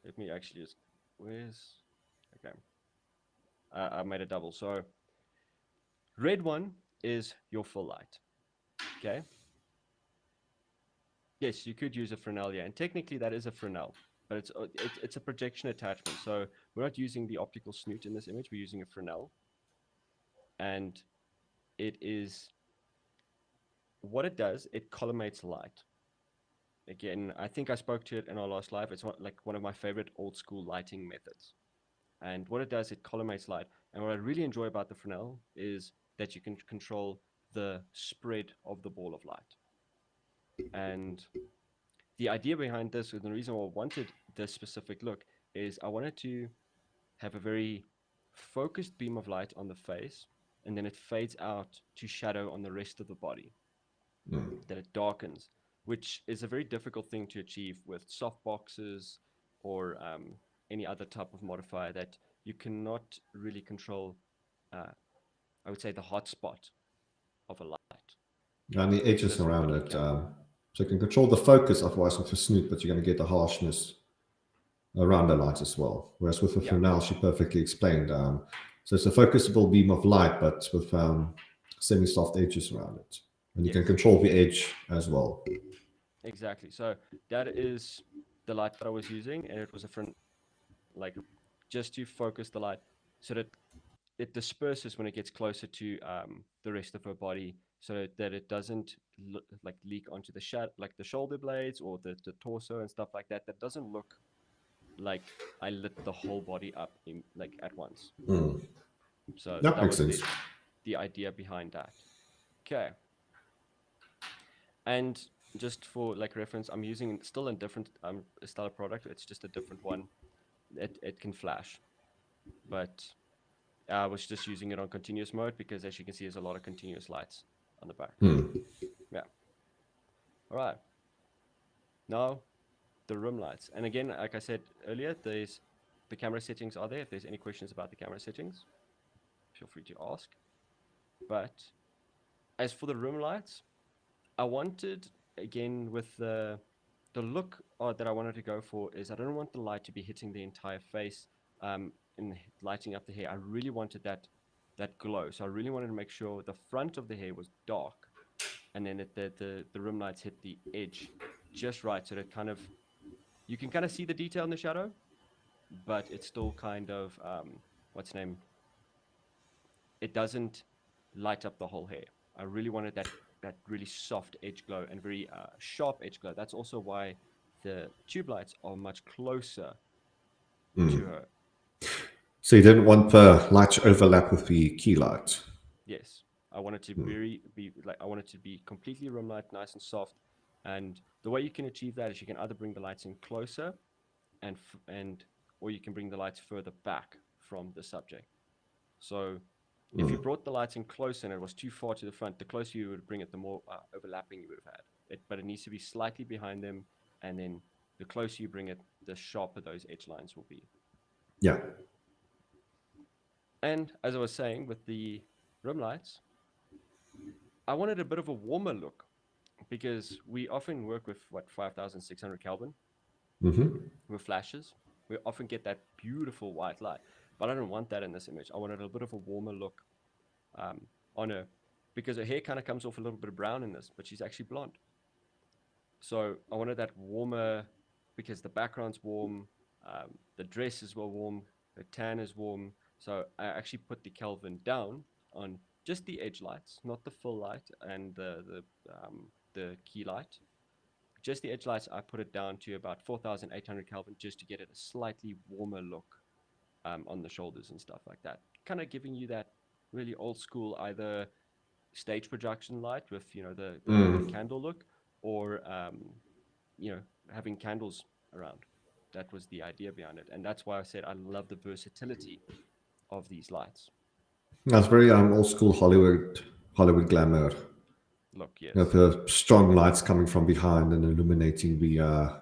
[SPEAKER 2] let me actually just, where's, okay, I made a double. So red one is your full light, okay? Yes, you could use a Fresnel, yeah, and technically that is a Fresnel, but it's a projection attachment. So we're not using the optical snoot in this image, we're using a Fresnel, and it is, what it does, it collimates light. Again, I think I spoke to it in our last live. It's like one of my favorite old school lighting methods. And what it does, it collimates light. And what I really enjoy about the Fresnel is that you can control the spread of the ball of light. And the idea behind this, and the reason why I wanted this specific look, is I wanted to have a very focused beam of light on the face, and then it fades out to shadow on the rest of the body,
[SPEAKER 1] Hmm.
[SPEAKER 2] that it darkens, which is a very difficult thing to achieve with soft boxes or any other type of modifier that you cannot really control. Uh, I would say the hot spot of a light.
[SPEAKER 1] And the edges
[SPEAKER 2] This one
[SPEAKER 1] around
[SPEAKER 2] you
[SPEAKER 1] it.
[SPEAKER 2] can.
[SPEAKER 1] So you can control the focus, otherwise with a snoot, but you're going to get the harshness around the light as well. Whereas with the
[SPEAKER 2] Yeah,
[SPEAKER 1] Fresnel, she perfectly explained. So it's a focusable beam of light, but with semi-soft edges around it. And you can
[SPEAKER 2] yes,
[SPEAKER 1] control the edge as well.
[SPEAKER 2] exactly. So that is the light that I was using, and it was a front, like just to focus the light so that it disperses when it gets closer to the rest of her body, so that it doesn't like leak onto the like the shoulder blades or the torso and stuff like that. That doesn't look like I lit the whole body up in like at once.
[SPEAKER 1] Mm.
[SPEAKER 2] So
[SPEAKER 1] That
[SPEAKER 2] that
[SPEAKER 1] makes
[SPEAKER 2] was
[SPEAKER 1] sense.
[SPEAKER 2] the idea behind that. Okay, and just for like reference, I'm using still a different style of product. It's just a different one. It can flash, but I was just using it on continuous mode because, as you can see, there's a lot of continuous lights on the back.
[SPEAKER 1] Hmm.
[SPEAKER 2] Yeah. All right. Now the room lights. And again, like I said earlier, there's the camera settings are there. If there's any questions about the camera settings, feel free to ask. But as for the room lights, I wanted, again, with the look that I wanted to go for is I don't want the light to be hitting the entire face and lighting up the hair. I really wanted that glow. So I really wanted to make sure the front of the hair was dark, and then the rim lights hit the edge just right, so that kind of you can kind of see the detail in the shadow, but it's still kind of what's the name? It doesn't light up the whole hair. I really wanted that really soft edge glow and very sharp edge glow. That's also why the tube lights are much closer to
[SPEAKER 1] Mm.
[SPEAKER 2] her.
[SPEAKER 1] So you didn't want the light to overlap with the key light.
[SPEAKER 2] Yes, I want it to be like I want it to be completely room light, nice and soft. And the way you can achieve that is you can either bring the lights in closer and or you can bring the lights further back from the subject. So if you
[SPEAKER 1] Mm.
[SPEAKER 2] brought the lights in closer and it was too far to the front, the closer you would bring it, the more overlapping you would have had. But it needs to be slightly behind them, and then the closer you bring it, the sharper those edge lines will be.
[SPEAKER 1] Yeah.
[SPEAKER 2] And as I was saying, with the room lights, I wanted a bit of a warmer look because we often work with what 5,600 Kelvin
[SPEAKER 1] Mm-hmm.
[SPEAKER 2] with flashes. We often get that beautiful white light, but I don't want that in this image. I wanted a bit of a warmer look on her because her hair kind of comes off a little bit of brown in this, but she's actually blonde. So I wanted that warmer because the background's warm, the dress is well warm, her tan is warm. So I actually put the Kelvin down on just the edge lights, not the full light and the key light. Just the edge lights, I put it down to about 4,800 Kelvin just to get it a slightly warmer look on the shoulders and stuff like that. Kind of giving you that really old school either stage projection light with the candle look, or having candles around. That was the idea behind it, and that's why I said I love the versatility of these lights.
[SPEAKER 1] That's very old school Hollywood glamour.
[SPEAKER 2] Look, yes.
[SPEAKER 1] The strong lights coming from behind and illuminating the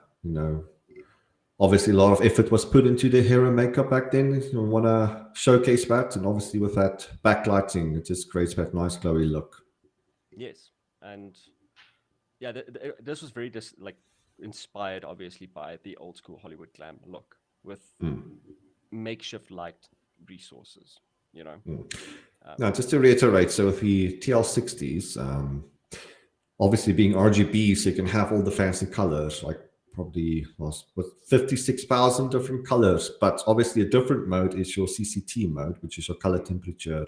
[SPEAKER 1] obviously a lot of effort was put into the hair and makeup back then. You want to showcase that, and obviously with that backlighting, it just creates that nice glowy look.
[SPEAKER 2] Yes, and yeah, this was very inspired, obviously, by the old school Hollywood glam look with makeshift light resources.
[SPEAKER 1] Now, just to reiterate, so with the TL60s, obviously being RGB, so you can have all the fancy colors, like probably with 56,000 different colors. But obviously, a different mode is your CCT mode, which is your color temperature.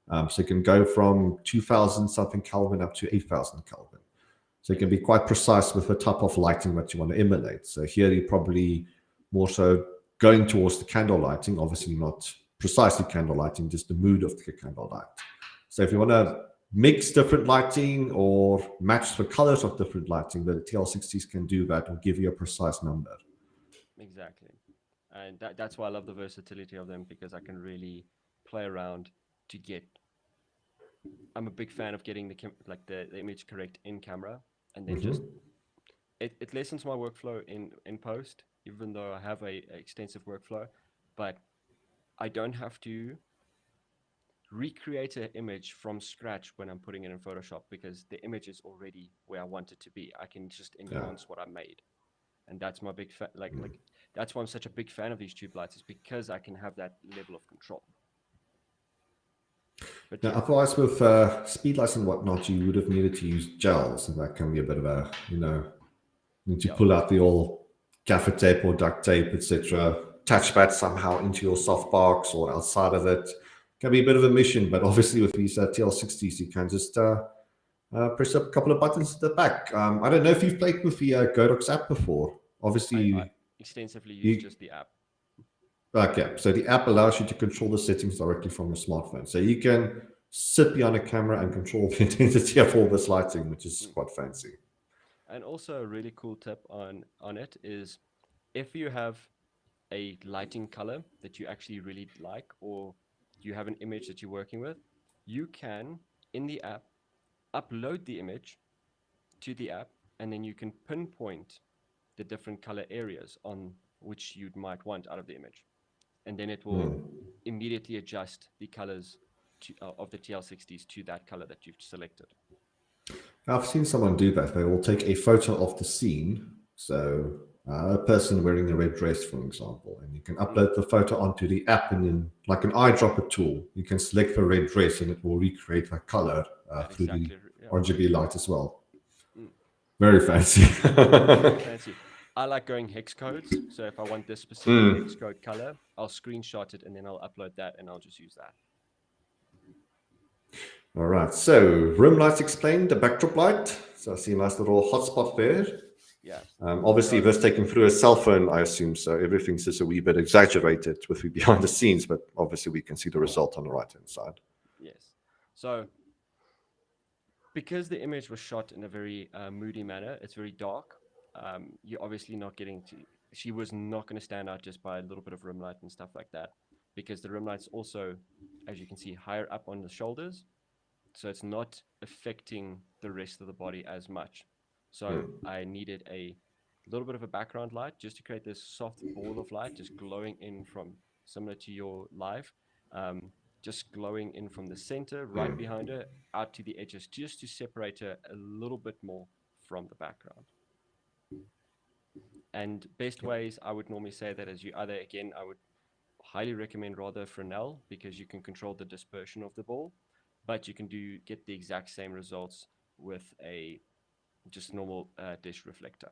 [SPEAKER 1] So you can go from 2,000 something Kelvin up to 8,000 Kelvin. So you can be quite precise with the type of lighting that you want to emulate. So here you're probably more so going towards the candle lighting, obviously not precisely candle lighting, just the mood of the candle light. So if you want to mix different lighting or match the colors of different lighting, the TL60s can do that and give you a precise number.
[SPEAKER 2] Exactly. And that's why I love the versatility of them, because I can really play around to get. I'm a big fan of getting the image correct in camera, and then just it lessens my workflow in post, even though I have a extensive workflow, but I don't have to recreate an image from scratch when I'm putting it in Photoshop, because the image is already where I want it to be. I can just enhance what I made, and that's my big that's why I'm such a big fan of these tube lights, is because I can have that level of control. But
[SPEAKER 1] now, otherwise, with speed lights and whatnot, you would have needed to use gels, and that can be a bit of a need to pull out the old gaffer tape or duct tape, etc. Attach that somehow into your softbox or outside of it. Can be a bit of a mission, but obviously with these TL60s, you can just press up a couple of buttons at the back. I don't know if you've played with the Godox app before. Obviously,
[SPEAKER 2] I extensively use just the app.
[SPEAKER 1] Okay, so the app allows you to control the settings directly from your smartphone. So you can sit behind a camera and control the intensity of all this lighting, which is quite fancy.
[SPEAKER 2] And also a really cool tip on it is, if you have a lighting color that you actually really like, or you have an image that you're working with, you can, in the app, upload the image to the app, and then you can pinpoint the different color areas on which you might want out of the image. And then it will immediately adjust the colors of the TL60s to that color that you've selected.
[SPEAKER 1] I've seen someone do that. They will take a photo of the scene. So a person wearing a red dress, for example, and you can upload the photo onto the app, and then like an eyedropper tool, you can select the red dress and it will recreate that color through the RGB light as well. Very fancy.
[SPEAKER 2] Very fancy. I like going hex codes. So if I want this specific hex code color, I'll screenshot it and then I'll upload that, and I'll just use that.
[SPEAKER 1] All right. So rim lights explained, the backdrop light. So I see a nice little hotspot there.
[SPEAKER 2] Yeah.
[SPEAKER 1] Obviously, this taken through a cell phone, I assume. So everything's just a wee bit exaggerated with the behind the scenes, but obviously we can see the result on the right-hand side.
[SPEAKER 2] Yes. So because the image was shot in a very moody manner, it's very dark. You're obviously not getting to. She was not going to stand out just by a little bit of rim light and stuff like that, because the rim light's also, as you can see, higher up on the shoulders, so it's not affecting the rest of the body as much. So I needed a little bit of a background light just to create this soft ball of light, just glowing in from, similar to your live, just glowing in from the center, right behind her, out to the edges, just to separate her a little bit more from the background. And best ways, I would normally say that, as you either, again, I would highly recommend rather Fresnel, because you can control the dispersion of the ball, but you can get the exact same results with a just normal dish reflector.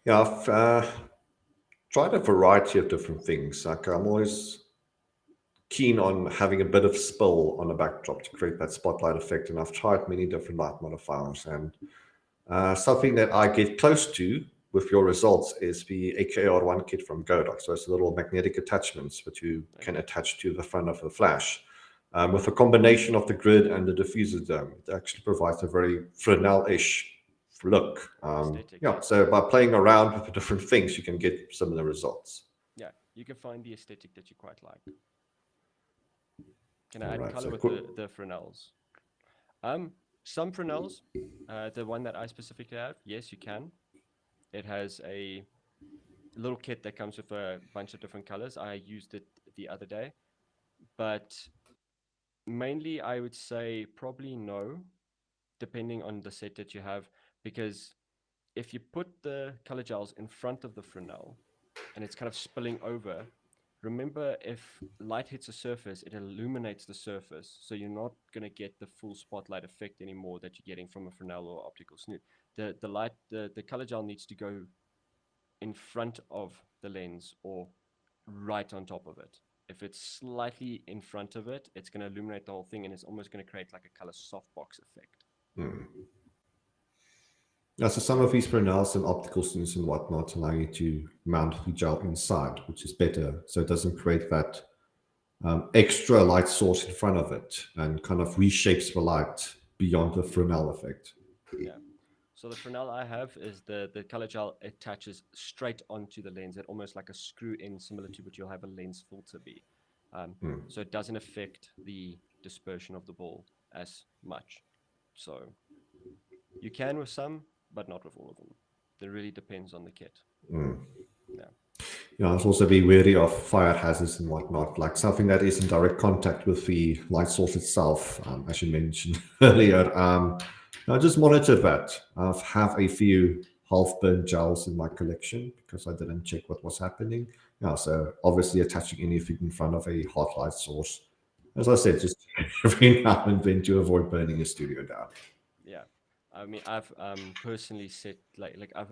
[SPEAKER 1] Yeah, I've tried a variety of different things. Like I'm always keen on having a bit of spill on a backdrop to create that spotlight effect. And I've tried many different light modifiers. And something that I get close to with your results is the AKR1 kit from Godox. So it's little magnetic attachments that you can attach to the front of the flash. With a combination of the grid and the diffuser dome, it actually provides a very Fresnel-ish look. Yeah, so by playing around with the different things, you can get similar results.
[SPEAKER 2] Yeah, you can find the aesthetic that you quite like. Can I add color with the Fresnels? Some Fresnels, the one that I specifically have, yes, you can. It has a little kit that comes with a bunch of different colors. I used it the other day, but mainly I would say probably no, depending on the set that you have, because if you put the color gels in front of the Fresnel and it's kind of spilling over, remember, if light hits a surface, it illuminates the surface. So you're not going to get the full spotlight effect anymore that you're getting from a Fresnel or optical snoot. The color gel needs to go in front of the lens or right on top of it. If it's slightly in front of it, it's going to illuminate the whole thing, and it's almost going to create like a color softbox effect.
[SPEAKER 1] Yeah, so some of these Fresnels and optical snoots and whatnot allow you to mount the gel inside, which is better. So it doesn't create that extra light source in front of it and kind of reshapes the light beyond the Fresnel effect.
[SPEAKER 2] Yeah. So the Fresnel I have is the color gel attaches straight onto the lens. It almost like a screw in, similar to what you'll have a lens filter be. So it doesn't affect the dispersion of the ball as much. So you can with some, but not with all of them. It really depends on the kit. Yeah.
[SPEAKER 1] Yeah, let's also be wary of fire hazards and whatnot, like something that is in direct contact with the light source itself, as you mentioned earlier. I just monitor that. I have a few half-burnt gels in my collection because I didn't check what was happening. Yeah, so obviously attaching anything in front of a hot light source. As I said, just every now and then to avoid burning a studio down.
[SPEAKER 2] Yeah. I mean, I've personally set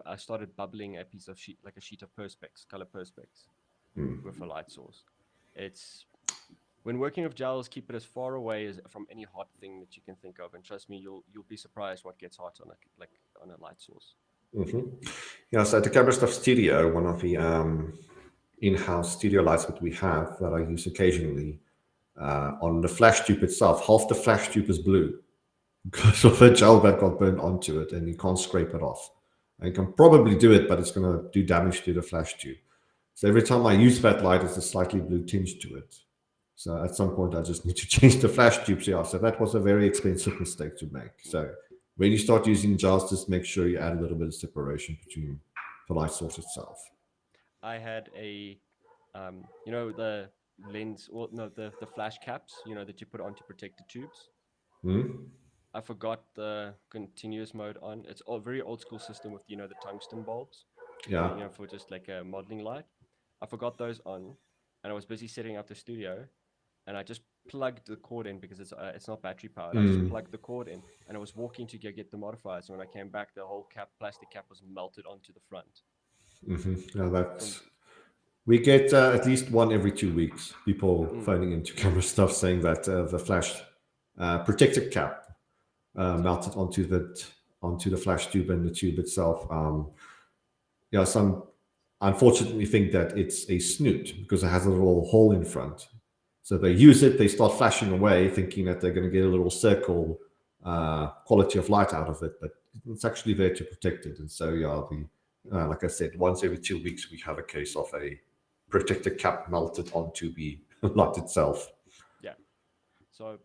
[SPEAKER 2] I started bubbling a piece of sheet, like a sheet of perspex, color perspex, with a light source. It's when working with gels, keep it as far away as from any hot thing that you can think of, and trust me, you'll be surprised what gets hot on a light source.
[SPEAKER 1] Yeah, so at the CameraStuff studio, one of the in-house studio lights that we have that I use occasionally, on the flash tube itself, half the flash tube is blue because of the gel that got burned onto it, and you can't scrape it off. And you can probably do it, but it's going to do damage to the flash tube. So every time I use that light, it's a slightly blue tinge to it. So at some point, I just need to change the flash tubes. Yeah, so that was a very expensive mistake to make. So when you start using gels, just make sure you add a little bit of separation between the light source itself.
[SPEAKER 2] I had a, the lens, or no, the flash caps, that you put on to protect the tubes. I forgot the continuous mode on. It's a very old school system with, the tungsten bulbs.
[SPEAKER 1] Yeah.
[SPEAKER 2] For just like a modeling light. I forgot those on, and I was busy setting up the studio, and I just plugged the cord in because it's not battery powered. I just plugged the cord in, and I was walking to get the modifiers. And when I came back, the whole plastic cap was melted onto the front.
[SPEAKER 1] Yeah, we get at least one every 2 weeks. People phoning into CameraStuff saying that the flash protector cap melted onto the flash tube and the tube itself. Some unfortunately think that it's a snoot because it has a little hole in front. So they use it, they start flashing away, thinking that they're going to get a little circle quality of light out of it, but it's actually there to protect it. And so, like I said, once every 2 weeks, we have a case of a protector cap melted onto the light itself.
[SPEAKER 2] Yeah. So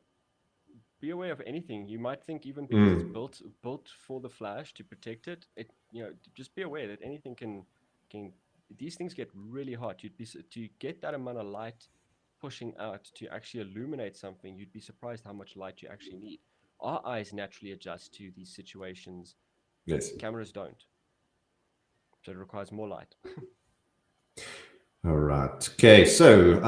[SPEAKER 2] be aware of anything. You might think even because it's built for the flash to protect it, just be aware that anything can these things get really hot. To get that amount of light pushing out to actually illuminate something, you'd be surprised how much light you actually need. Our eyes naturally adjust to these situations.
[SPEAKER 1] Yes.
[SPEAKER 2] Cameras don't. So it requires more light.
[SPEAKER 1] All right. Okay, so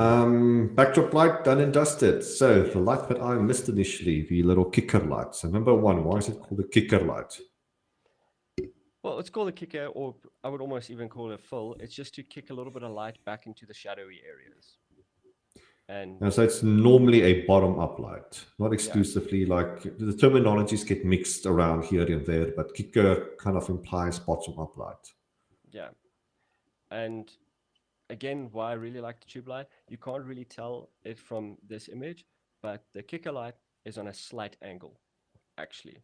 [SPEAKER 1] backdrop light done and dusted. So the light that I missed initially, the little kicker light. So number one, why is it called a kicker light?
[SPEAKER 2] Well, it's called a kicker, or I would almost even call it a fill. It's just to kick a little bit of light back into the shadowy areas. And
[SPEAKER 1] And so it's normally a bottom-up light, not
[SPEAKER 2] yeah,
[SPEAKER 1] exclusively. Like the terminologies get mixed around here and there, but kicker kind of implies bottom-up light.
[SPEAKER 2] yeah. And again, why I really like the tube light, you can't really tell it from this image, but the kicker light is on a slight angle, actually,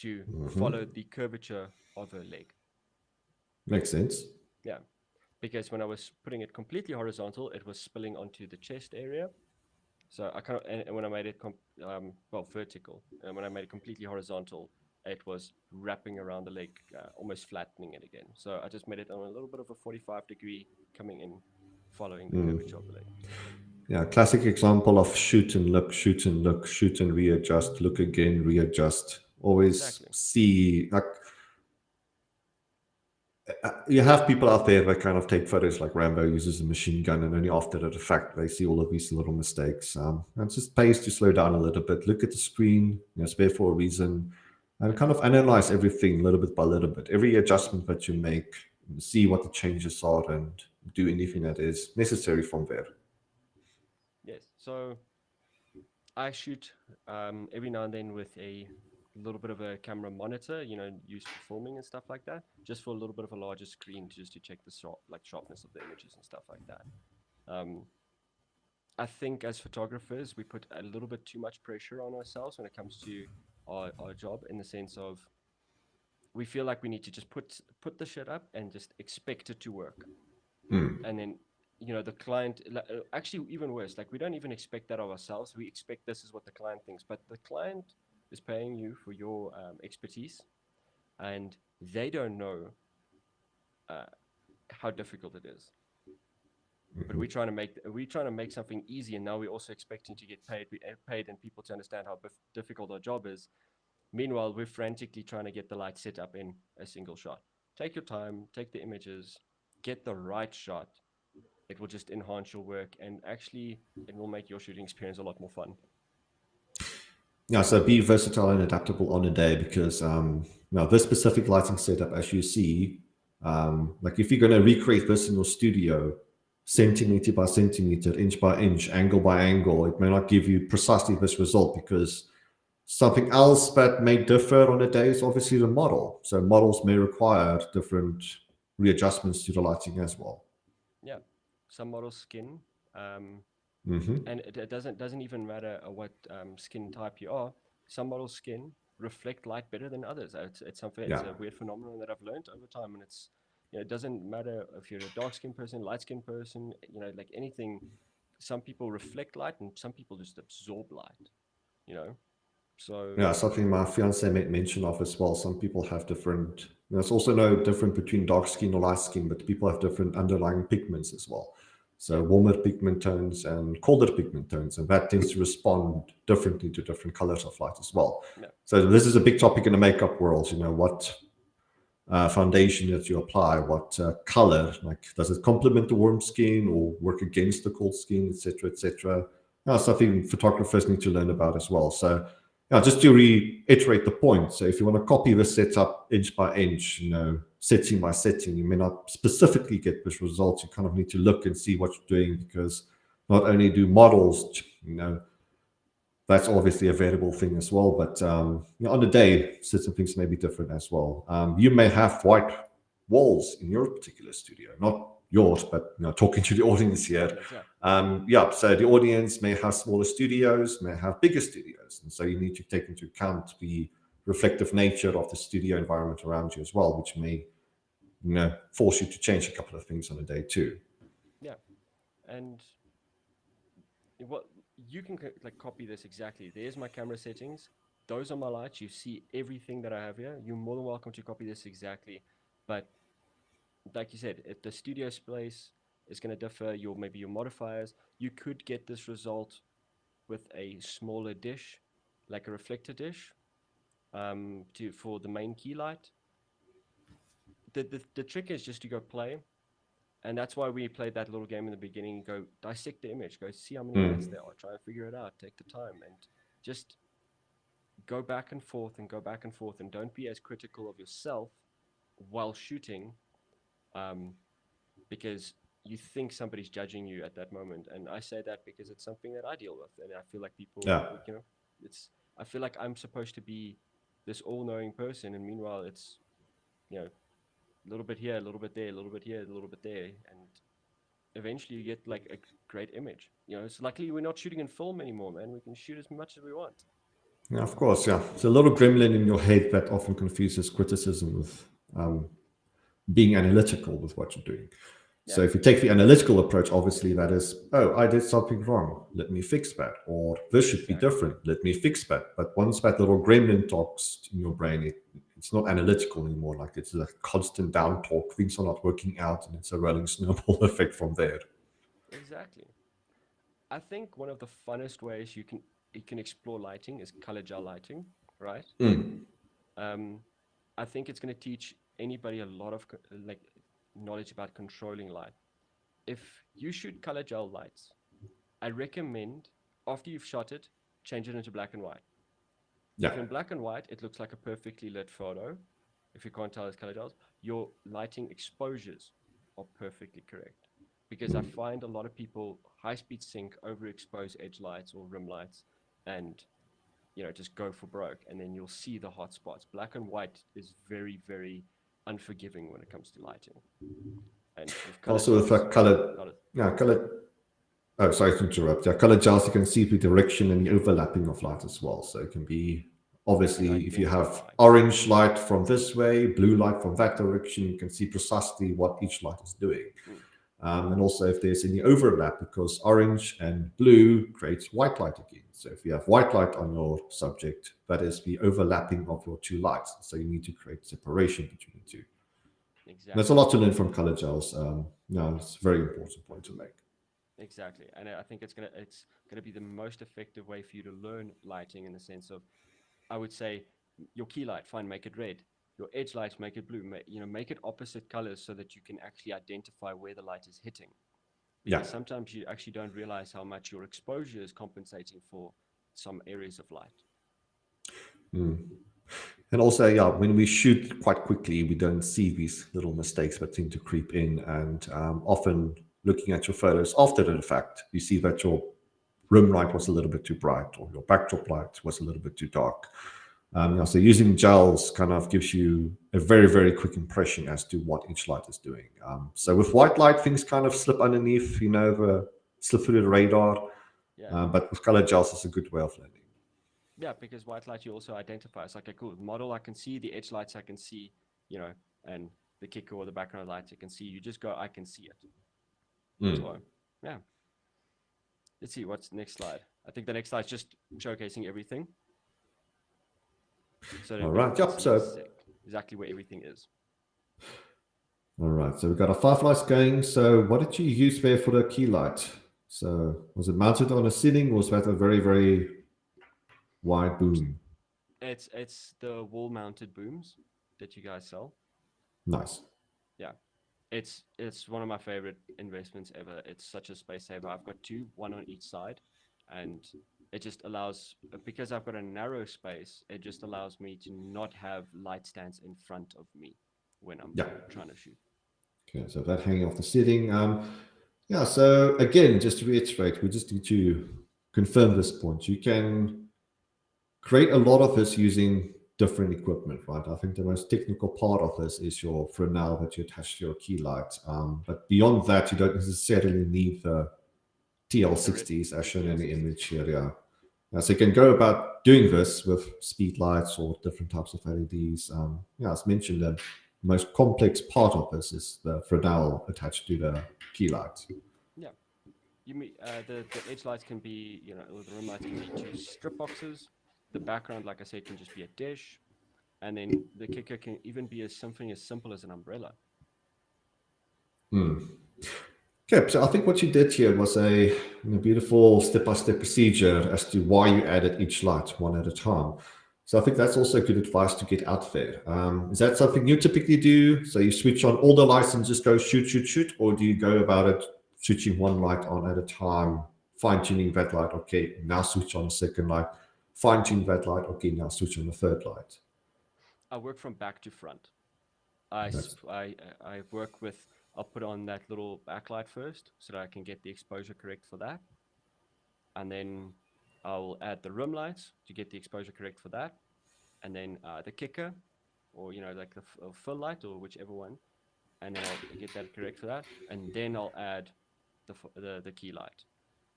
[SPEAKER 2] to follow the curvature of her leg.
[SPEAKER 1] Makes sense.
[SPEAKER 2] Yeah, because when I was putting it completely horizontal, it was spilling onto the chest area. So I kind of, and when I made it, vertical, and when I made it completely horizontal, it was wrapping around the leg, almost flattening it again. So I just made it on a little bit of a 45-degree coming in, following the curvature of the leg.
[SPEAKER 1] Yeah, classic example of shoot and look, shoot and look, shoot and readjust, look again, readjust. Always
[SPEAKER 2] Exactly.
[SPEAKER 1] see, like, you have people out there that kind of take photos like Rambo uses a machine gun, and only after the fact they see all of these little mistakes. And it just pays to slow down a little bit, look at the screen, it's there for a reason, and
[SPEAKER 2] Yeah.
[SPEAKER 1] kind of analyze everything little bit by little bit. Every adjustment that you make, see what the changes are, and do anything that is necessary from there.
[SPEAKER 2] Yes. So I shoot every now and then with a little bit of a camera monitor, used for filming and stuff like that, just for a little bit of a larger screen, just to check the sharpness of the images and stuff like that. Um, I think as photographers, we put a little bit too much pressure on ourselves when it comes to our job, in the sense of we feel like we need to just put the shit up and just expect it to work. And then the client, actually even worse, like we don't even expect that of ourselves. We expect this is what the client thinks, but the client is paying you for your expertise, and they don't know uh, how difficult it is. But we're trying to make something easy, and now we're also expecting to get paid and people to understand how difficult our job is. Meanwhile, we're frantically trying to get the light set up in a single shot. Take your time, take the images, get the right shot. It will just enhance your work, and actually it will make your shooting experience a lot more fun.
[SPEAKER 1] Yeah, so be versatile and adaptable on a day, because now this specific lighting setup, as you see, like if you're going to recreate this in your studio, centimeter by centimeter, inch by inch, angle by angle, it may not give you precisely this result, because something else that may differ on a day is obviously the model. So models may require different readjustments to the lighting as well.
[SPEAKER 2] Yeah, some models skin, um,
[SPEAKER 1] Hmm.
[SPEAKER 2] and it doesn't even matter what skin type you are. Some models skin reflect light better than others. It's something. It's
[SPEAKER 1] Yeah.
[SPEAKER 2] a weird phenomenon that I've learned over time, and it doesn't matter if you're a dark skinned person, light skinned person, like anything. Some people reflect light, and some people just absorb light. You know, so
[SPEAKER 1] Yeah, something my fiance made mention of as well. Some people have different, there's also no difference between dark skin or light skin, but people have different underlying pigments as well.
[SPEAKER 2] yeah,
[SPEAKER 1] So warmer pigment tones and colder pigment tones, and that tends to respond differently to different colors of light as well.
[SPEAKER 2] yeah,
[SPEAKER 1] So this is a big topic in the makeup world. What foundation that you apply, what color, like does it complement the warm skin or work against the cold skin, etc., etc. Something photographers need to learn about as well. So just to reiterate the point, so if you want to copy this setup inch by inch, setting by setting, you may not specifically get this result. You kind of need to look and see what you're doing, because not only do models, that's obviously a variable thing as well. But on the day, certain things may be different as well. You may have white walls in your particular studio, not yours, but talking to the audience
[SPEAKER 2] the
[SPEAKER 1] here.
[SPEAKER 2] audience, yeah,
[SPEAKER 1] So the audience may have smaller studios, may have bigger studios, and so you need to take into account the reflective nature of the studio environment around you as well, which may force you to change a couple of things on a day too.
[SPEAKER 2] yeah, and what you can like copy this exactly. There's my camera settings. Those are my lights. You see everything that I have here. You're more than welcome to copy this exactly. But like you said, if the studio space is going to differ, maybe your modifiers, you could get this result with a smaller dish, like a reflector dish, for the main key light. The trick is just to go play, and that's why we played that little game in the beginning. Go dissect the image, go see how many lights there are, try and figure it out, take the time, and just go back and forth and go back and forth, and don't be as critical of yourself while shooting, um, because you think somebody's judging you at that moment. And I say that because it's something that I deal with, and I feel like people,
[SPEAKER 1] Yeah.
[SPEAKER 2] it's. I feel like I'm supposed to be this all-knowing person, and meanwhile, it's a little bit here, a little bit there, a little bit here, a little bit there, and eventually you get like a great image. It's luckily we're not shooting in film anymore, man. We can shoot as much as we want.
[SPEAKER 1] Yeah, of course. Yeah. It's a little gremlin in your head that often confuses criticism with being analytical with what you're doing. So
[SPEAKER 2] Yeah,
[SPEAKER 1] if you take the analytical approach, obviously that is, oh, I did something wrong. Let me fix that. Or this should be
[SPEAKER 2] exactly.
[SPEAKER 1] different. Let me fix that. But once that little gremlin talks in your brain, it's not analytical anymore. Like it's a constant down talk. Things are not working out, and it's a rolling snowball effect from there.
[SPEAKER 2] Exactly. I think one of the funnest ways you can explore lighting is color gel lighting, right?
[SPEAKER 1] Mm.
[SPEAKER 2] Um, I think it's going to teach anybody a lot of like knowledge about controlling light. If you shoot color gel lights, I recommend after you've shot it, change it into black and white.
[SPEAKER 1] Yeah.
[SPEAKER 2] If in black and white, it looks like a perfectly lit photo. If you can't tell it's color gels, your lighting exposures are perfectly correct. Because I find a lot of people high speed sync, overexpose edge lights or rim lights, and just go for broke, and then you'll see the hot spots. Black and white is very, very unforgiving when it comes to lighting. And with color
[SPEAKER 1] Also with
[SPEAKER 2] gels,
[SPEAKER 1] color,
[SPEAKER 2] not a,
[SPEAKER 1] yeah, color. Oh, sorry to interrupt. Yeah, color gels, you can see the direction and the overlapping of light as well. So it can be
[SPEAKER 2] you can
[SPEAKER 1] obviously if you have
[SPEAKER 2] identify.
[SPEAKER 1] orange light from this way, blue light from that direction, you can see precisely what each light is doing.
[SPEAKER 2] Mm,
[SPEAKER 1] And also if there's any overlap, because orange and blue creates white light again. So if you have white light on your subject, that is the overlapping of your two lights. So you need to create separation between the two. There's a
[SPEAKER 2] exactly.
[SPEAKER 1] lot to learn from color gels. No, it's a very important point to make.
[SPEAKER 2] Exactly. And I think it's gonna be the most effective way for you to learn lighting in the sense of I would say your key light, fine, make it red. Your edge lights, make it blue. Make it opposite colors so that you can actually identify where the light is hitting.
[SPEAKER 1] Yeah.
[SPEAKER 2] Because sometimes you actually don't realize how much your exposure is compensating for some areas of light.
[SPEAKER 1] Mm. And also, yeah, when we shoot quite quickly, we don't see these little mistakes that seem to creep in. And often looking at your photos after the fact, you see that your rim light was a little bit too bright or your backdrop light was a little bit too dark. Yeah, so using gels kind of gives you a very, very quick impression as to what each light is doing. So with white light, things kind of slip underneath, slip through the radar.
[SPEAKER 2] Yeah.
[SPEAKER 1] But with color gels, it's a good way of learning.
[SPEAKER 2] Yeah, because white light you also identify. It's like, okay, cool. Model I can see, the edge lights I can see, and the kicker or the background lights I can see. You just go, I can see it. So, yeah. Let's see what's next slide. I think the next slide is just showcasing everything. So
[SPEAKER 1] All
[SPEAKER 2] that people
[SPEAKER 1] right.
[SPEAKER 2] can
[SPEAKER 1] Yep.
[SPEAKER 2] see
[SPEAKER 1] So
[SPEAKER 2] exactly where everything is.
[SPEAKER 1] all right, so we've got our five lights going. So what did you use there for the key light? So was it mounted on a ceiling or was that a very, very wide boom?
[SPEAKER 2] It's the wall mounted booms that you guys sell.
[SPEAKER 1] Nice.
[SPEAKER 2] Yeah. It's one of my favorite investments ever. It's such a space saver. I've got two, one on each side, and it just allows because I've got a narrow space, it just allows me to not have light stands in front of me when I'm
[SPEAKER 1] Yeah.
[SPEAKER 2] trying to shoot.
[SPEAKER 1] Okay, so that hanging off the ceiling. Yeah, so again, just to reiterate, we just need to confirm this point. You can create a lot of this using different equipment, right? I think the most technical part of this is your Fresnel that you attach to your key light. But beyond that, you don't necessarily need the TL60s as shown in the image here. Yeah. So you can go about doing this with speed lights or different types of LEDs. Yeah, as mentioned, the most complex part of this is the Fresnel attached to the key light.
[SPEAKER 2] Yeah. You mean the edge lights can be, or the rim lights can be two strip boxes. The background, like I said, can just be a dish, and then the kicker can even be something as simple as an umbrella.
[SPEAKER 1] Hmm. Okay, so I think what you did here was a beautiful step-by-step procedure as to why you added each light one at a time. So I think that's also good advice to get out there. Is that something you typically do? So you switch on all the lights and just go shoot, shoot, shoot, or do you go about it switching one light on at a time, fine-tuning that light? Okay, now switch on the second light, fine-tune that light. Okay, now switch on the third light.
[SPEAKER 2] I work from back to front. I
[SPEAKER 1] That's
[SPEAKER 2] I work with I'll put on that little backlight first so that I can get the exposure correct for that. And then I'll add the rim lights to get the exposure correct for that. And then the kicker, or, like the fill light or whichever one. And then I'll get that correct for that. And then I'll add the key light.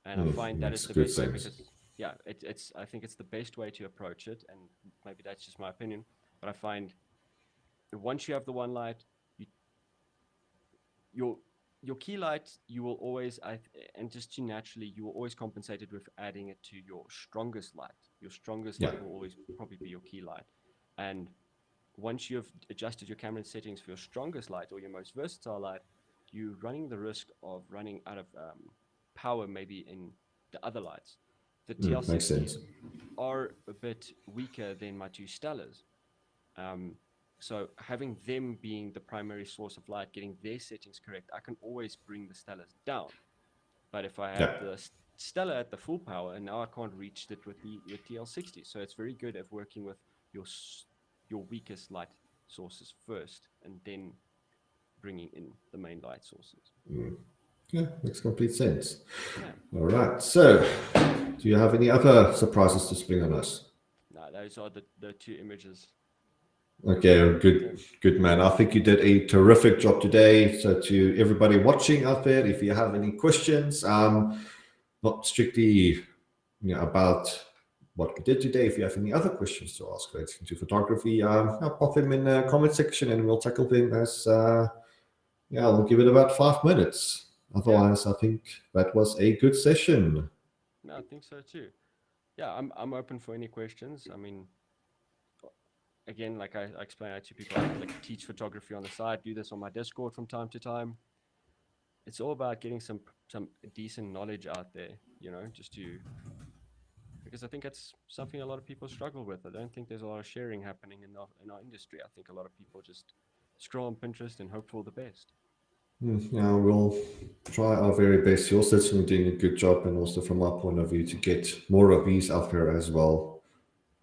[SPEAKER 2] And I find that is
[SPEAKER 1] Makes
[SPEAKER 2] the
[SPEAKER 1] good
[SPEAKER 2] best way
[SPEAKER 1] sense.
[SPEAKER 2] because, yeah, I think it's the best way to approach it. And maybe that's just my opinion. But I find once you have the one light, you, your your key light, you will always, and just to naturally, you will always compensate it with adding it to your strongest light. Your strongest
[SPEAKER 1] Yeah.
[SPEAKER 2] light will always probably be your key light. And once you've adjusted your camera settings for your strongest light or your most versatile light, you're running the risk of running out of power maybe in the other lights. The
[SPEAKER 1] Makes
[SPEAKER 2] TL60s
[SPEAKER 1] sense.
[SPEAKER 2] are a bit weaker than my two Stellas. Um, so having them being the primary source of light, getting their settings correct, I can always bring the Stellas down. But if I have
[SPEAKER 1] Yeah.
[SPEAKER 2] the Stella at the full power, and now I can't reach it with the TL60, so it's very good at working with your weakest light sources first, and then bringing in the main light sources.
[SPEAKER 1] Yeah, makes complete sense.
[SPEAKER 2] Yeah,
[SPEAKER 1] All right. So, do you have any other surprises to spring on us?
[SPEAKER 2] no, those are the two images.
[SPEAKER 1] Okay,
[SPEAKER 2] Yeah,
[SPEAKER 1] good man. I think you did a terrific job today. So, to everybody watching out there, if you have any questions, not strictly about what we did today, if you have any other questions to ask relating to photography, pop them in the comment section and we'll tackle them as we'll give it about 5 minutes.
[SPEAKER 2] yeah,
[SPEAKER 1] Otherwise, I think that was a good session.
[SPEAKER 2] no, I think so too. Yeah, I'm open for any questions. I mean, again, like I explain out to people, I like teach photography on the side, do this on my Discord from time to time. It's all about getting some decent knowledge out there, just to, because I think that's something a lot of people struggle with. I don't think there's a lot of sharing happening in our industry. I think a lot of people just scroll on Pinterest and hope for the best.
[SPEAKER 1] Yeah, we'll try our very best. You're certainly doing a good job, and also from our point of view, to get more of these out there as well.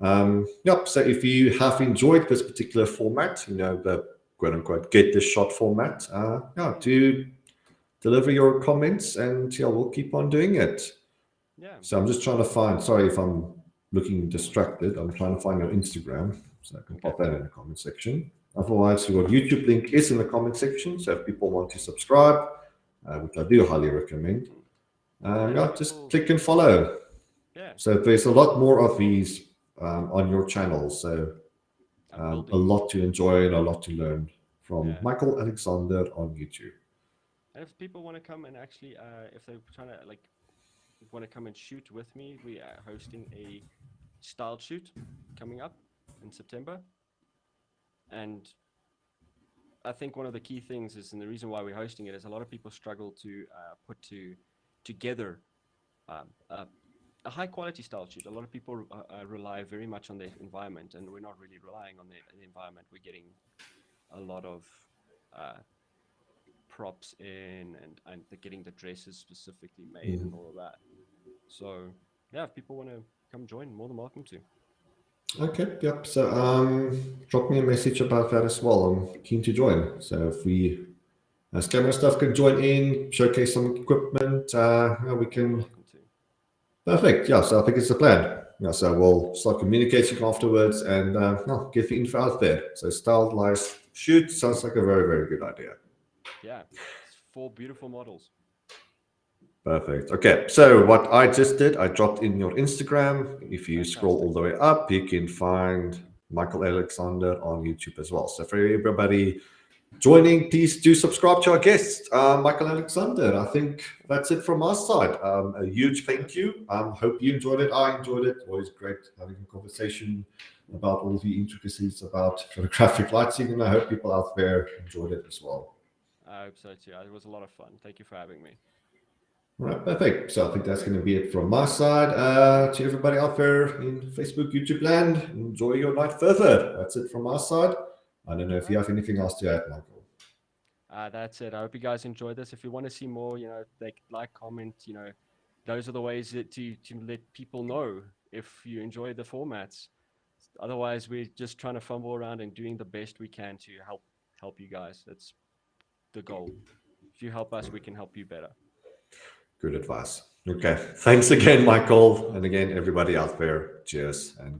[SPEAKER 1] Yep. So if you have enjoyed this particular format, the quote unquote get this shot format, do deliver your comments, and we'll keep on doing it.
[SPEAKER 2] Yeah.
[SPEAKER 1] So I'm just trying to find. Sorry if I'm looking distracted. I'm trying to find your Instagram, so I can
[SPEAKER 2] Okay.
[SPEAKER 1] pop that in the comment section. Otherwise, your YouTube link is in the comment section. So if people want to subscribe, which I do highly recommend, just
[SPEAKER 2] People,
[SPEAKER 1] click and follow.
[SPEAKER 2] yeah,
[SPEAKER 1] So there's a lot more of these on your channel. So
[SPEAKER 2] I'm
[SPEAKER 1] a
[SPEAKER 2] building.
[SPEAKER 1] lot to enjoy and a lot to learn from
[SPEAKER 2] Yeah.
[SPEAKER 1] Michael Alexander on YouTube.
[SPEAKER 2] And if people want to come and actually, if they're trying to want to come and shoot with me, we are hosting a style shoot coming up in September. And I think one of the key things is, and the reason why we're hosting it is a lot of people struggle to put together um, a, a high quality style shoot. A lot of people rely very much on the environment, and we're not really relying on the environment. We're getting a lot of uh, props in, and getting the dresses specifically made and all of that. So yeah, if people want to come join, more than welcome to.
[SPEAKER 1] Okay, yep. So drop me a message about that as well. I'm keen to join. So if we, as CameraStuff, can join in, showcase some equipment, we
[SPEAKER 2] More than
[SPEAKER 1] can.
[SPEAKER 2] welcome to.
[SPEAKER 1] Perfect. Yeah. So I think it's the plan. Yeah. So we'll start communicating afterwards and get the info out there. So stylized shoot sounds like a very, very good idea.
[SPEAKER 2] Yeah, it's 4 beautiful models.
[SPEAKER 1] Perfect. Okay, so what I just did, I dropped in your Instagram. If you scroll
[SPEAKER 2] Fantastic.
[SPEAKER 1] all the way up, you can find Michael Alexander on YouTube as well. So for everybody joining, please do subscribe to our guest, Michael Alexander. I think that's it from our side. A huge thank you. Hope you enjoyed it. I enjoyed it. Always great having a conversation about all the intricacies about photographic lighting, and I hope people out there enjoyed it as well.
[SPEAKER 2] I hope so too. It was a lot of fun. Thank you for having me.
[SPEAKER 1] All right, perfect. So I think that's going to be it from my side. To everybody out there in Facebook, YouTube land, enjoy your night further. That's it from our side. I don't know if you have anything else to add, Michael.
[SPEAKER 2] That's it. I hope you guys enjoyed this. If you want to see more, comment, those are the ways to let people know if you enjoy the formats. Otherwise, we're just trying to fumble around and doing the best we can to help you guys. That's the goal. if you help us, we can help you better.
[SPEAKER 1] Good advice. Okay. Thanks again, Michael. And again, everybody out there, cheers and